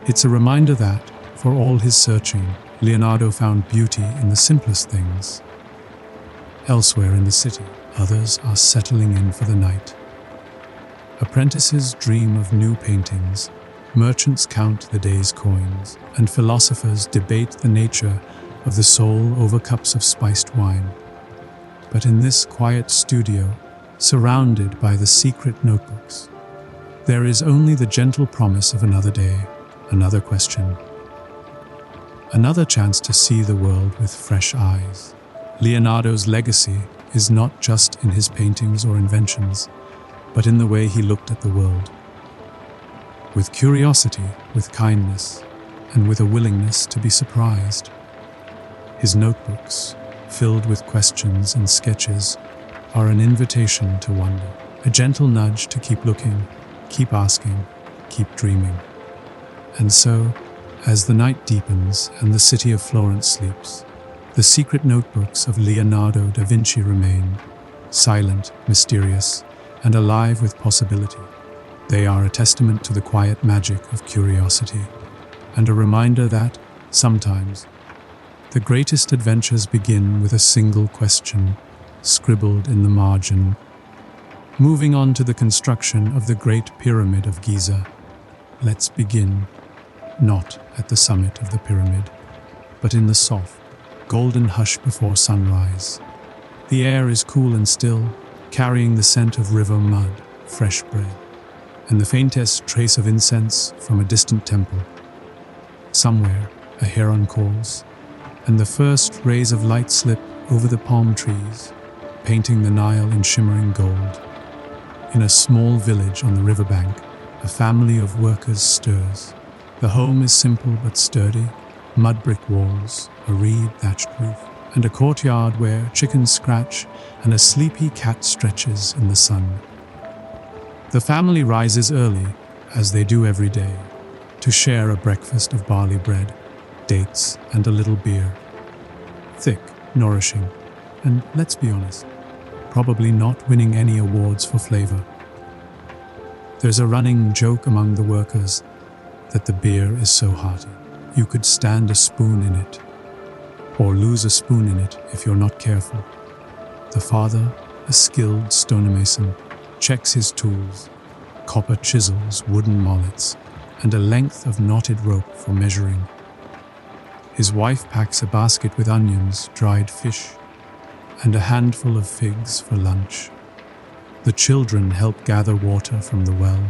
Speaker 1: It's a reminder that, for all his searching, Leonardo found beauty in the simplest things. Elsewhere in the city, others are settling in for the night. Apprentices dream of new paintings, merchants count the day's coins, and philosophers debate the nature of the soul over cups of spiced wine. But in this quiet studio, surrounded by the secret notebooks, there is only the gentle promise of another day, another question, another chance to see the world with fresh eyes. Leonardo's legacy is not just in his paintings or inventions, but in the way he looked at the world. With curiosity, with kindness, and with a willingness to be surprised. His notebooks, filled with questions and sketches, are an invitation to wonder, a gentle nudge to keep looking, keep asking, keep dreaming. And so, as the night deepens and the city of Florence sleeps, the secret notebooks of Leonardo da Vinci remain, silent, mysterious, and alive with possibility. They are a testament to the quiet magic of curiosity, and a reminder that, sometimes, the greatest adventures begin with a single question, scribbled in the margin. Moving on to the construction of the Great Pyramid of Giza, let's begin, not at the summit of the pyramid, but in the soft, golden hush before sunrise. The air is cool and still, carrying the scent of river mud, fresh bread, and the faintest trace of incense from a distant temple. Somewhere, a heron calls, and the first rays of light slip over the palm trees, painting the Nile in shimmering gold. In a small village on the riverbank, a family of workers stirs. The home is simple but sturdy, mud brick walls, a reed-thatched roof, and a courtyard where chickens scratch and a sleepy cat stretches in the sun. The family rises early, as they do every day, to share a breakfast of barley bread, dates, and a little beer. Thick, nourishing, and let's be honest, probably not winning any awards for flavor. There's a running joke among the workers that the beer is so hearty, you could stand a spoon in it, or lose a spoon in it if you're not careful. The father, a a skilled stonemason checks his tools, copper chisels, wooden mallets, and a length of knotted rope for measuring. His wife packs a basket with onions, dried fish, and a handful of figs for lunch. The children help gather water from the well,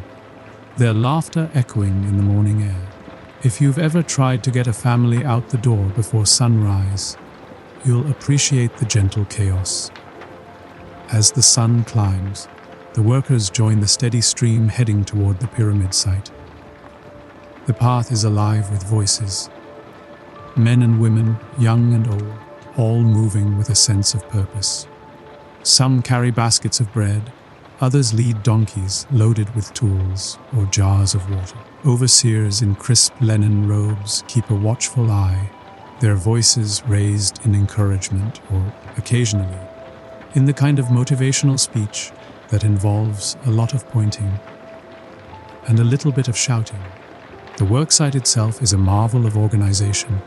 Speaker 1: their laughter echoing in the morning air. If you've ever tried to get a family out the door before sunrise, you'll appreciate the gentle chaos. As the sun climbs, the workers join the steady stream heading toward the pyramid site. The path is alive with voices. Men and women, young and old, all moving with a sense of purpose. Some carry baskets of bread, others lead donkeys loaded with tools or jars of water. Overseers in crisp linen robes keep a watchful eye, their voices raised in encouragement or, occasionally, in the kind of motivational speech that involves a lot of pointing and a little bit of shouting. The worksite itself is a marvel of organization.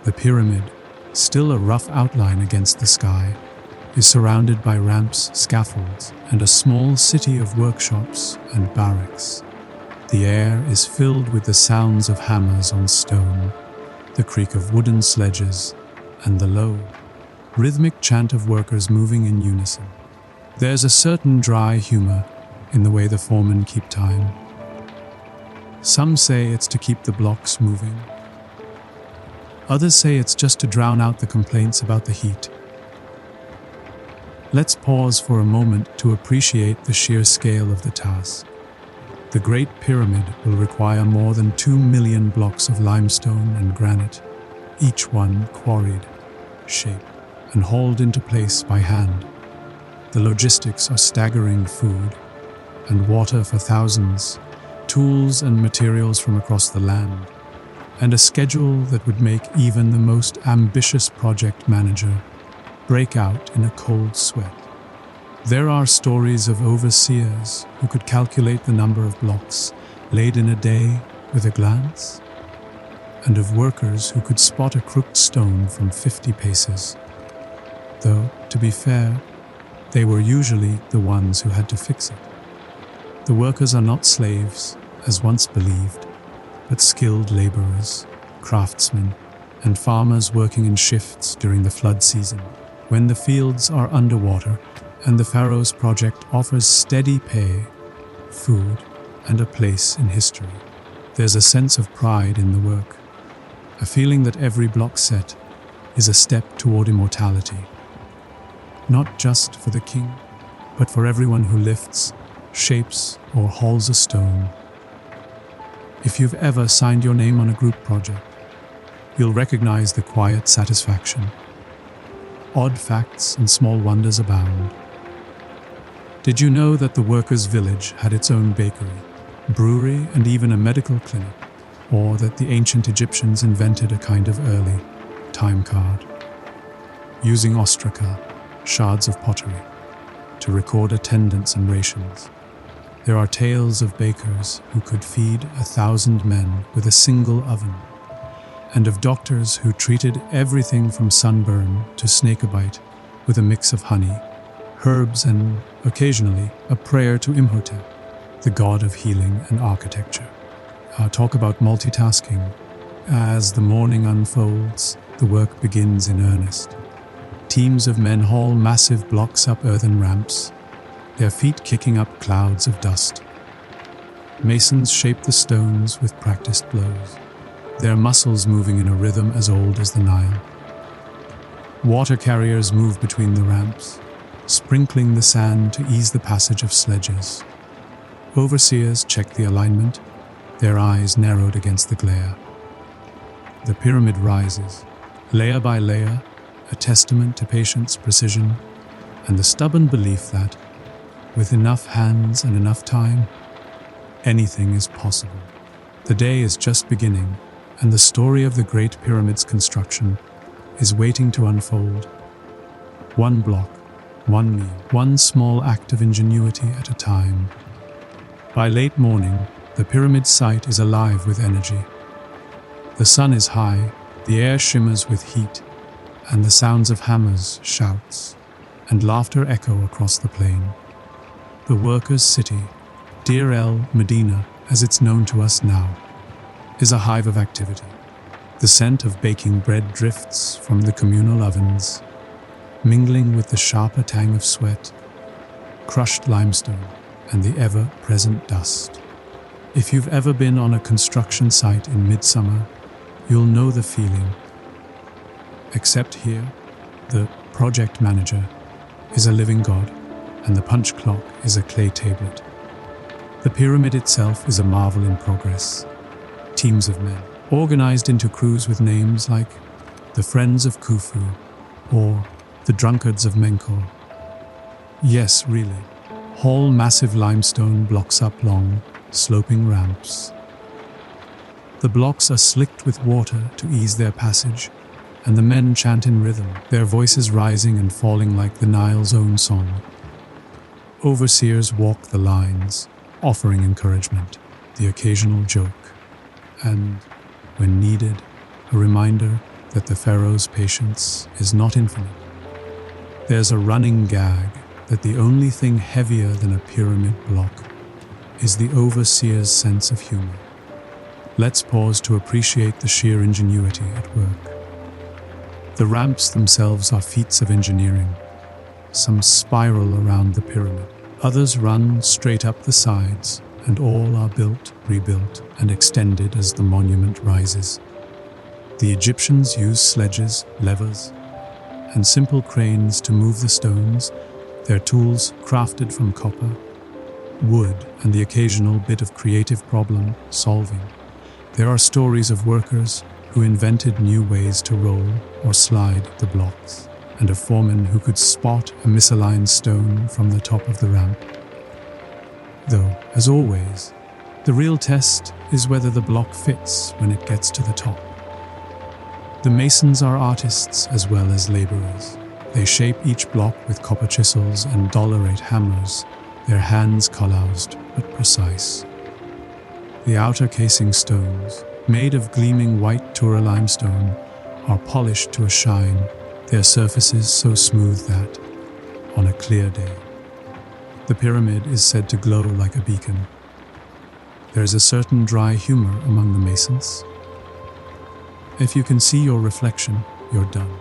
Speaker 1: The pyramid, still a rough outline against the sky, is surrounded by ramps, scaffolds, and a small city of workshops and barracks. The air is filled with the sounds of hammers on stone, the creak of wooden sledges, and the low, rhythmic chant of workers moving in unison. There's a certain dry humor in the way the foremen keep time. Some say it's to keep the blocks moving. Others say it's just to drown out the complaints about the heat. Let's pause for a moment to appreciate the sheer scale of the task. The Great Pyramid will require more than 2 million blocks of limestone and granite, each one quarried, shaped, and hauled into place by hand. The logistics are staggering: food and water for thousands, tools and materials from across the land, and a schedule that would make even the most ambitious project manager break out in a cold sweat. There are stories of overseers who could calculate the number of blocks laid in a day with a glance, and of workers who could spot a crooked stone from 50 paces. Though, to be fair, they were usually the ones who had to fix it. The workers are not slaves, as once believed, but skilled laborers, craftsmen, and farmers working in shifts during the flood season, when the fields are underwater and the Pharaoh's project offers steady pay, food, and a place in history. There's a sense of pride in the work, a feeling that every block set is a step toward immortality, not just for the king, but for everyone who lifts, shapes, or hauls a stone. If you've ever signed your name on a group project, you'll recognize the quiet satisfaction. Odd facts and small wonders abound. Did you know that the workers' village had its own bakery, brewery, and even a medical clinic? Or that the ancient Egyptians invented a kind of early time card, using ostraca, shards of pottery, to record attendance and rations? There are tales of bakers who could feed 1,000 men with a single oven, and of doctors who treated everything from sunburn to snakebite with a mix of honey, herbs, and, occasionally, a prayer to Imhotep, the god of healing and architecture. Talk about multitasking. As the morning unfolds, the work begins in earnest. Teams of men haul massive blocks up earthen ramps, their feet kicking up clouds of dust. Masons shape the stones with practiced blows, their muscles moving in a rhythm as old as the Nile. Water carriers move between the ramps, sprinkling the sand to ease the passage of sledges. Overseers check the alignment, their eyes narrowed against the glare. The pyramid rises, layer by layer, a testament to patience, precision, and the stubborn belief that, with enough hands and enough time, anything is possible. The day is just beginning, and the story of the Great Pyramid's construction is waiting to unfold. One block, one meal, one small act of ingenuity at a time. By late morning, the pyramid site is alive with energy. The sun is high, the air shimmers with heat, and the sounds of hammers, shouts, and laughter echo across the plain. The workers' city, Deir el Medina, as it's known to us now, is a hive of activity. The scent of baking bread drifts from the communal ovens, mingling with the sharper tang of sweat, crushed limestone, and the ever-present dust. If you've ever been on a construction site in midsummer, you'll know the feeling. Except here, the project manager is a living god, and the punch clock is a clay tablet. The pyramid itself is a marvel in progress. Teams of men, organized into crews with names like the Friends of Khufu or the Drunkards of Menkaure. Yes, really, whole massive limestone blocks up long, sloping ramps. The blocks are slicked with water to ease their passage, and the men chant in rhythm, their voices rising and falling like the Nile's own song. Overseers walk the lines, offering encouragement, the occasional joke, and, when needed, a reminder that the pharaoh's patience is not infinite. There's a running gag that the only thing heavier than a pyramid block is the overseer's sense of humor. Let's pause to appreciate the sheer ingenuity at work. The ramps themselves are feats of engineering. Some spiral around the pyramid. Others run straight up the sides, and all are built, rebuilt, and extended as the monument rises. The Egyptians use sledges, levers, and simple cranes to move the stones, their tools crafted from copper, wood, and the occasional bit of creative problem solving. There are stories of workers who invented new ways to roll or slide the blocks, and a foreman who could spot a misaligned stone from the top of the ramp. Though, as always, the real test is whether the block fits when it gets to the top. The masons are artists as well as laborers. They shape each block with copper chisels and dollarate hammers, their hands calloused but precise. The outer casing stones, made of gleaming white Tura limestone, are polished to a shine, their surfaces so smooth that, on a clear day, the pyramid is said to glow like a beacon. There is a certain dry humor among the masons. If you can see your reflection, you're done.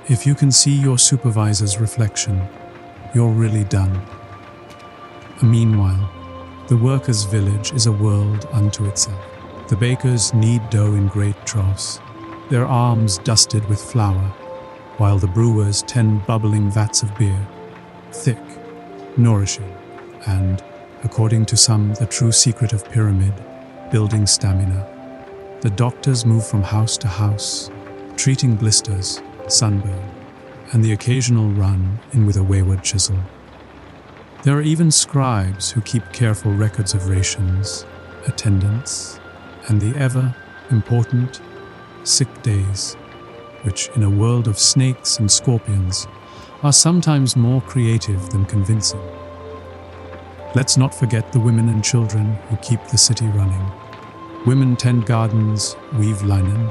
Speaker 1: If you can see your supervisor's reflection, you're really done. Meanwhile, the workers' village is a world unto itself. The bakers knead dough in great troughs, their arms dusted with flour, while the brewers tend bubbling vats of beer, thick, nourishing, and, according to some, the true secret of pyramid, building stamina. The doctors move from house to house, treating blisters, sunburn, and the occasional run in with a wayward chisel. There are even scribes who keep careful records of rations, attendance, and the ever-important sick days, which, in a world of snakes and scorpions, are sometimes more creative than convincing. Let's not forget the women and children who keep the city running. Women tend gardens, weave linen,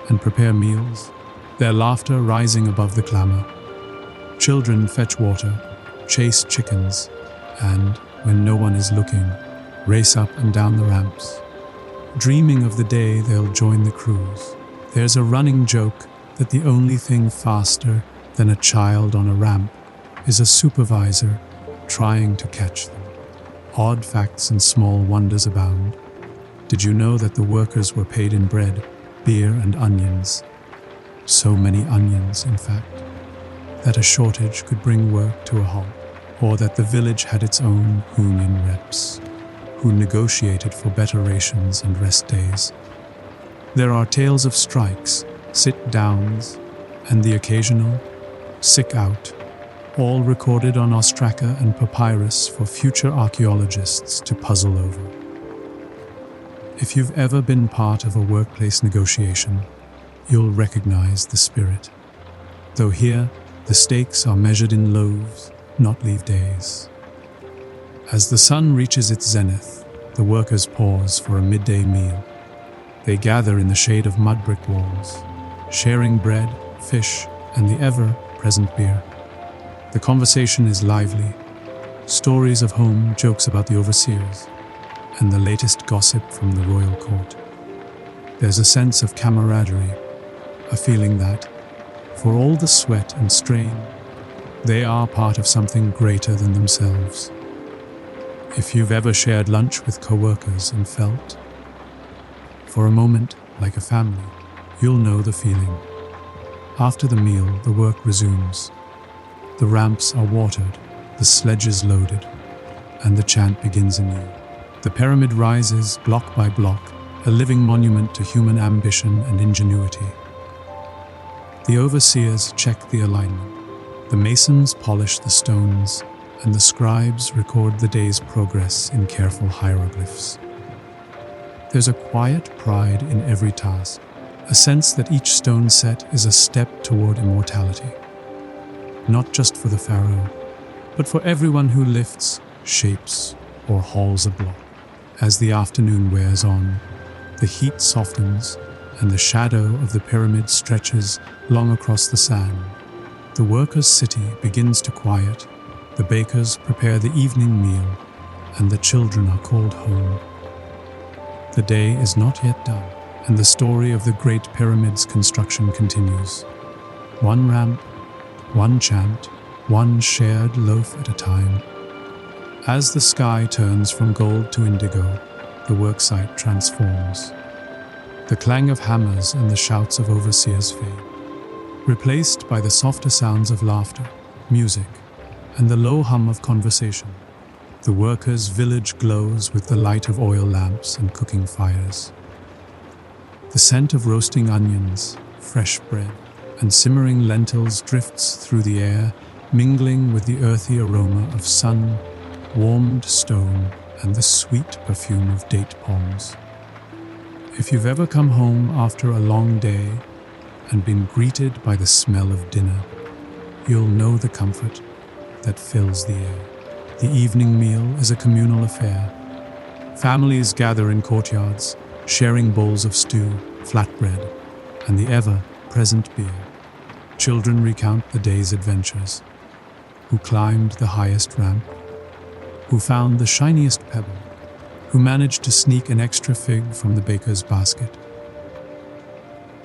Speaker 1: and prepare meals, their laughter rising above the clamor. Children fetch water, chase chickens, and, when no one is looking, race up and down the ramps. Dreaming of the day they'll join the crews, there's a running joke that the only thing faster than a child on a ramp is a supervisor trying to catch them. Odd facts and small wonders abound. Did you know that the workers were paid in bread, beer, and onions? So many onions, in fact, that a shortage could bring work to a halt, or that the village had its own union reps, who negotiated for better rations and rest days. There are tales of strikes, sit-downs, and the occasional sick out, all recorded on ostraka and papyrus for future archaeologists to puzzle over. If you've ever been part of a workplace negotiation, you'll recognize the spirit. Though here, the stakes are measured in loaves, not leave days. As the sun reaches its zenith, the workers pause for a midday meal. They gather in the shade of mud brick walls, sharing bread, fish, and the ever-present beer. The conversation is lively. Stories of home, jokes about the overseers, and the latest gossip from the royal court. There's a sense of camaraderie, a feeling that, for all the sweat and strain, they are part of something greater than themselves. If you've ever shared lunch with coworkers and felt, for a moment, like a family, you'll know the feeling. After the meal, the work resumes. The ramps are watered, the sledges loaded, and the chant begins anew. The pyramid rises block by block, a living monument to human ambition and ingenuity. The overseers check the alignment. The masons polish the stones, and the scribes record the day's progress in careful hieroglyphs. There's a quiet pride in every task, a sense that each stone set is a step toward immortality. Not just for the pharaoh, but for everyone who lifts, shapes, or hauls a block. As the afternoon wears on, the heat softens, and the shadow of the pyramid stretches long across the sand. The workers' city begins to quiet, the bakers prepare the evening meal, and the children are called home. The day is not yet done, and the story of the Great Pyramid's construction continues. One ramp, one chant, one shared loaf at a time. As the sky turns from gold to indigo, the worksite transforms. The clang of hammers and the shouts of overseers fade, replaced by the softer sounds of laughter, music, and the low hum of conversation. The workers' village glows with the light of oil lamps and cooking fires. The scent of roasting onions, fresh bread, and simmering lentils drifts through the air, mingling with the earthy aroma of sun, warmed stone, and the sweet perfume of date palms. If you've ever come home after a long day and been greeted by the smell of dinner, you'll know the comfort that fills the air. The evening meal is a communal affair. Families gather in courtyards, sharing bowls of stew, flatbread, and the ever-present beer. Children recount the day's adventures. Who climbed the highest ramp, who found the shiniest pebble, who managed to sneak an extra fig from the baker's basket.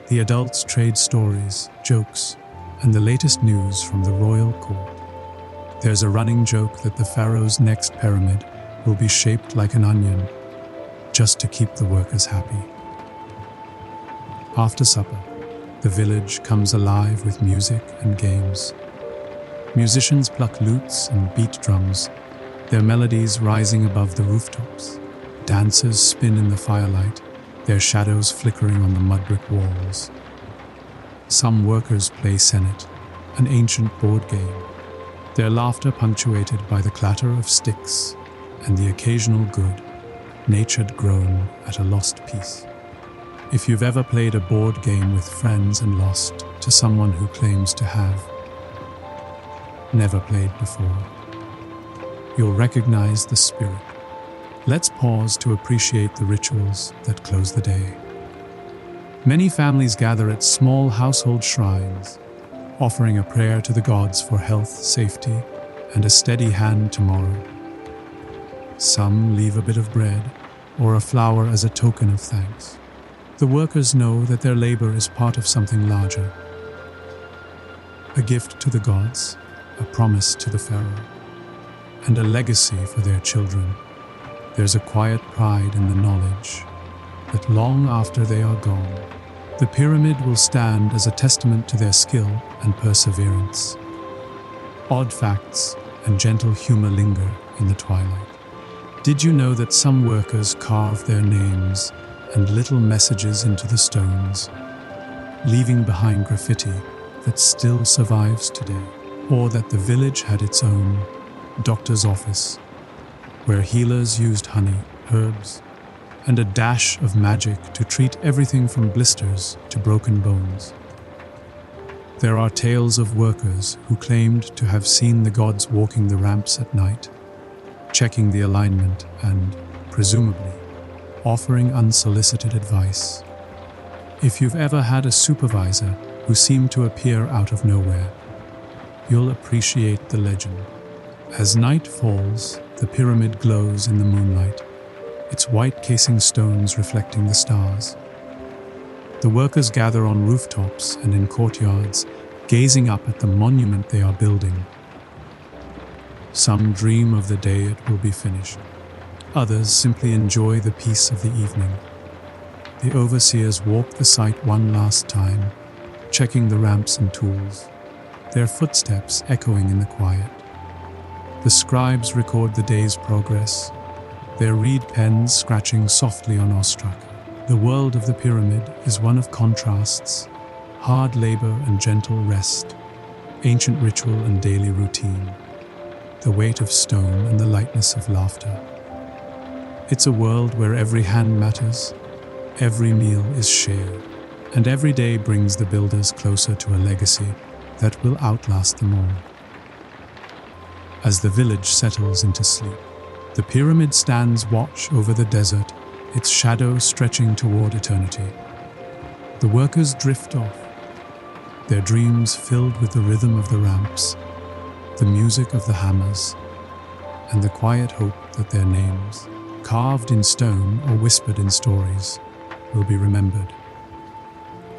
Speaker 1: The adults trade stories, jokes, and the latest news from the royal court. There's a running joke that the pharaoh's next pyramid will be shaped like an onion, just to keep the workers happy. After supper, the village comes alive with music and games. Musicians pluck lutes and beat drums, their melodies rising above the rooftops. Dancers spin in the firelight, their shadows flickering on the mud-brick walls. Some workers play Senet, an ancient board game, their laughter punctuated by the clatter of sticks and the occasional good-natured groan at a lost piece. If you've ever played a board game with friends and lost to someone who claims to have never played before, you'll recognize the spirit. Let's pause to appreciate the rituals that close the day. Many families gather at small household shrines, offering a prayer to the gods for health, safety, and a steady hand tomorrow. Some leave a bit of bread or a flower as a token of thanks. The workers know that their labor is part of something larger. A gift to the gods, a promise to the pharaoh, and a legacy for their children. There's a quiet pride in the knowledge that long after they are gone, the pyramid will stand as a testament to their skill and perseverance. Odd facts and gentle humor linger in the twilight. Did you know that some workers carve their names and little messages into the stones, leaving behind graffiti that still survives today? Or that the village had its own doctor's office, where healers used honey, herbs, and a dash of magic to treat everything from blisters to broken bones. There are tales of workers who claimed to have seen the gods walking the ramps at night, checking the alignment and, presumably, offering unsolicited advice. If you've ever had a supervisor who seemed to appear out of nowhere, you'll appreciate the legend. As night falls, the pyramid glows in the moonlight, its white casing stones reflecting the stars. The workers gather on rooftops and in courtyards, gazing up at the monument they are building. Some dream of the day it will be finished. Others simply enjoy the peace of the evening. The overseers walk the site one last time, checking the ramps and tools, their footsteps echoing in the quiet. The scribes record the day's progress, their reed pens scratching softly on ostraka. The world of the pyramid is one of contrasts, hard labor and gentle rest, ancient ritual and daily routine, the weight of stone and the lightness of laughter. It's a world where every hand matters, every meal is shared, and every day brings the builders closer to a legacy that will outlast them all. As the village settles into sleep, the pyramid stands watch over the desert, its shadow stretching toward eternity. The workers drift off, their dreams filled with the rhythm of the ramps, the music of the hammers, and the quiet hope that their names, carved in stone or whispered in stories, will be remembered.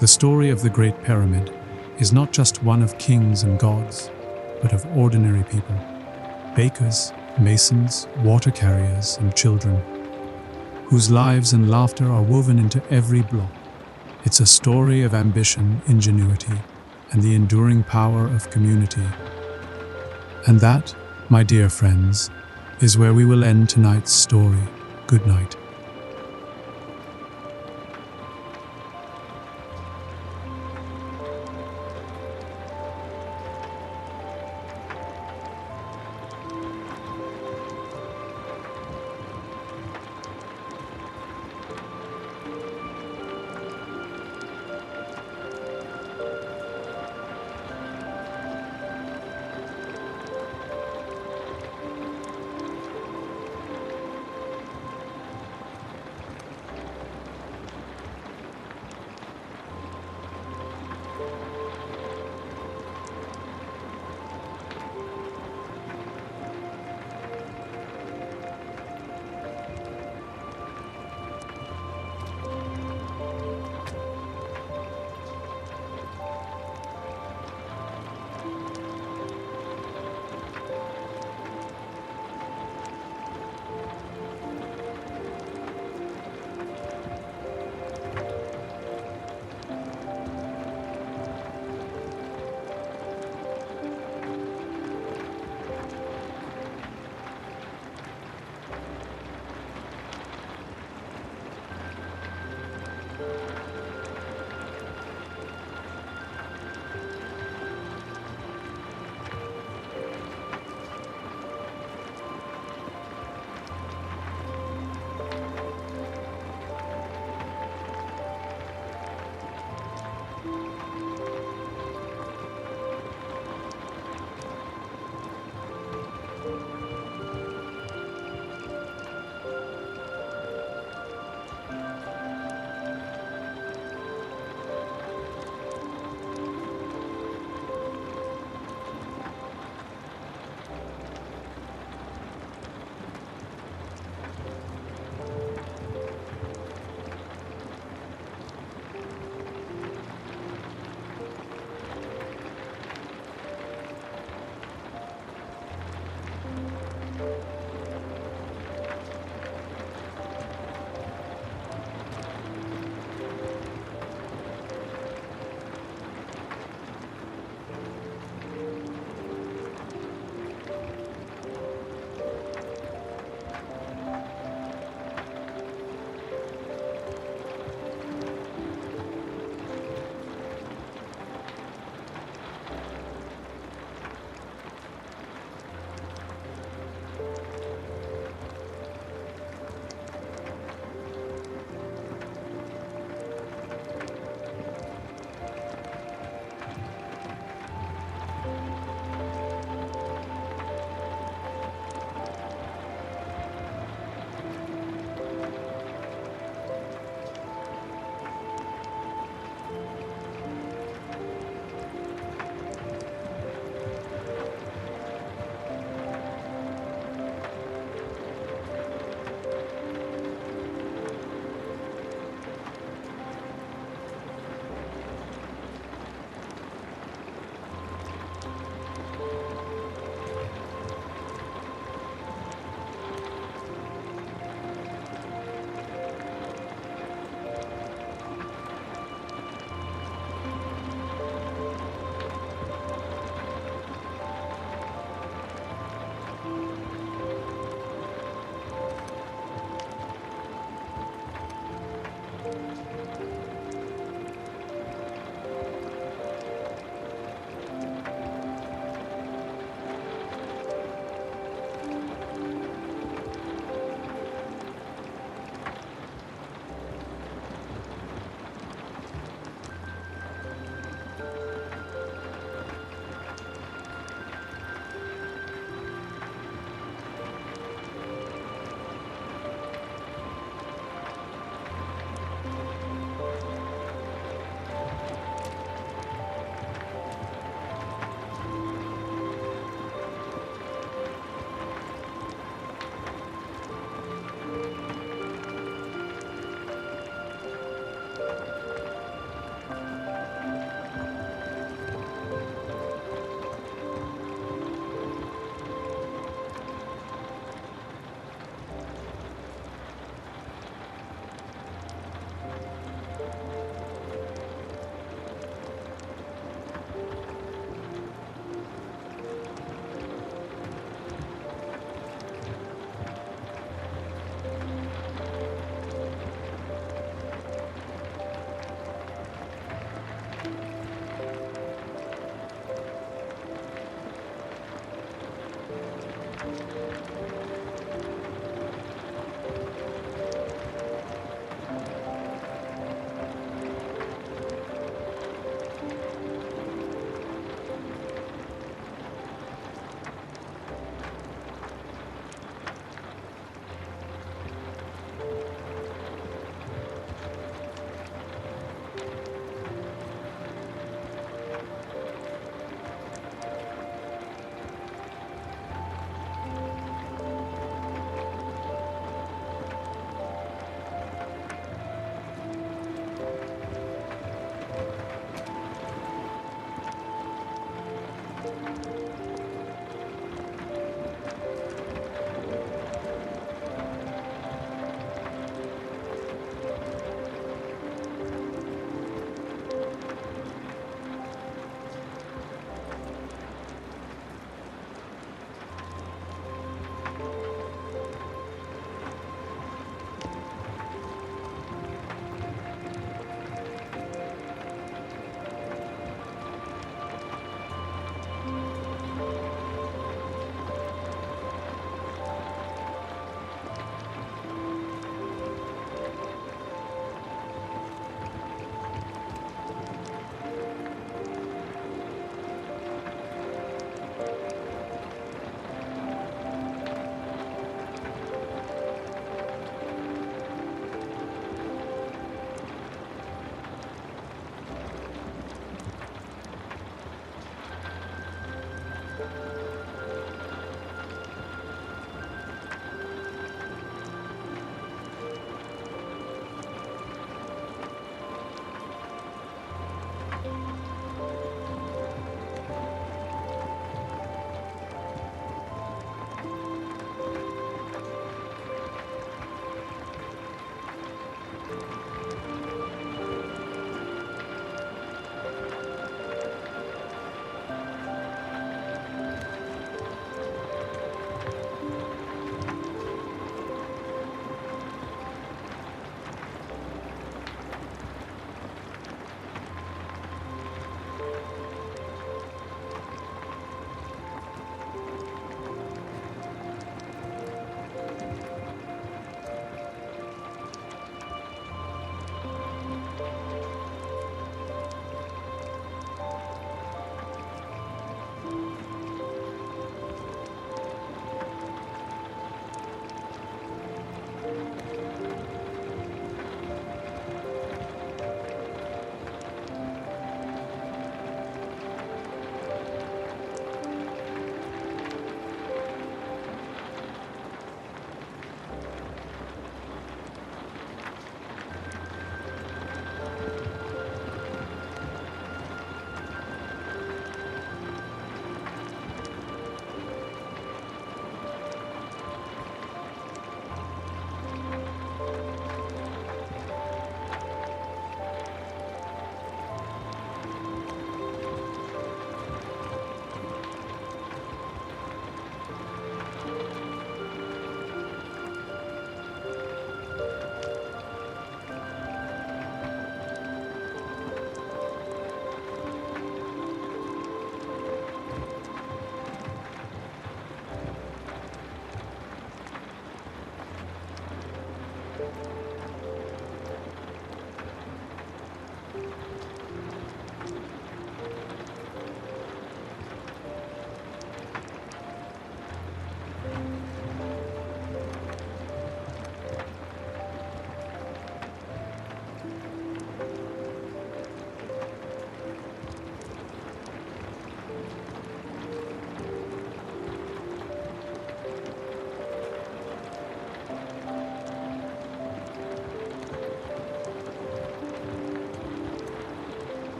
Speaker 1: The story of the Great Pyramid is not just one of kings and gods, but of ordinary people, bakers, masons, water carriers, and children, whose lives and laughter are woven into every block. It's a story of ambition, ingenuity, and the enduring power of community. And that, my dear friends, is where we will end tonight's story. Good night.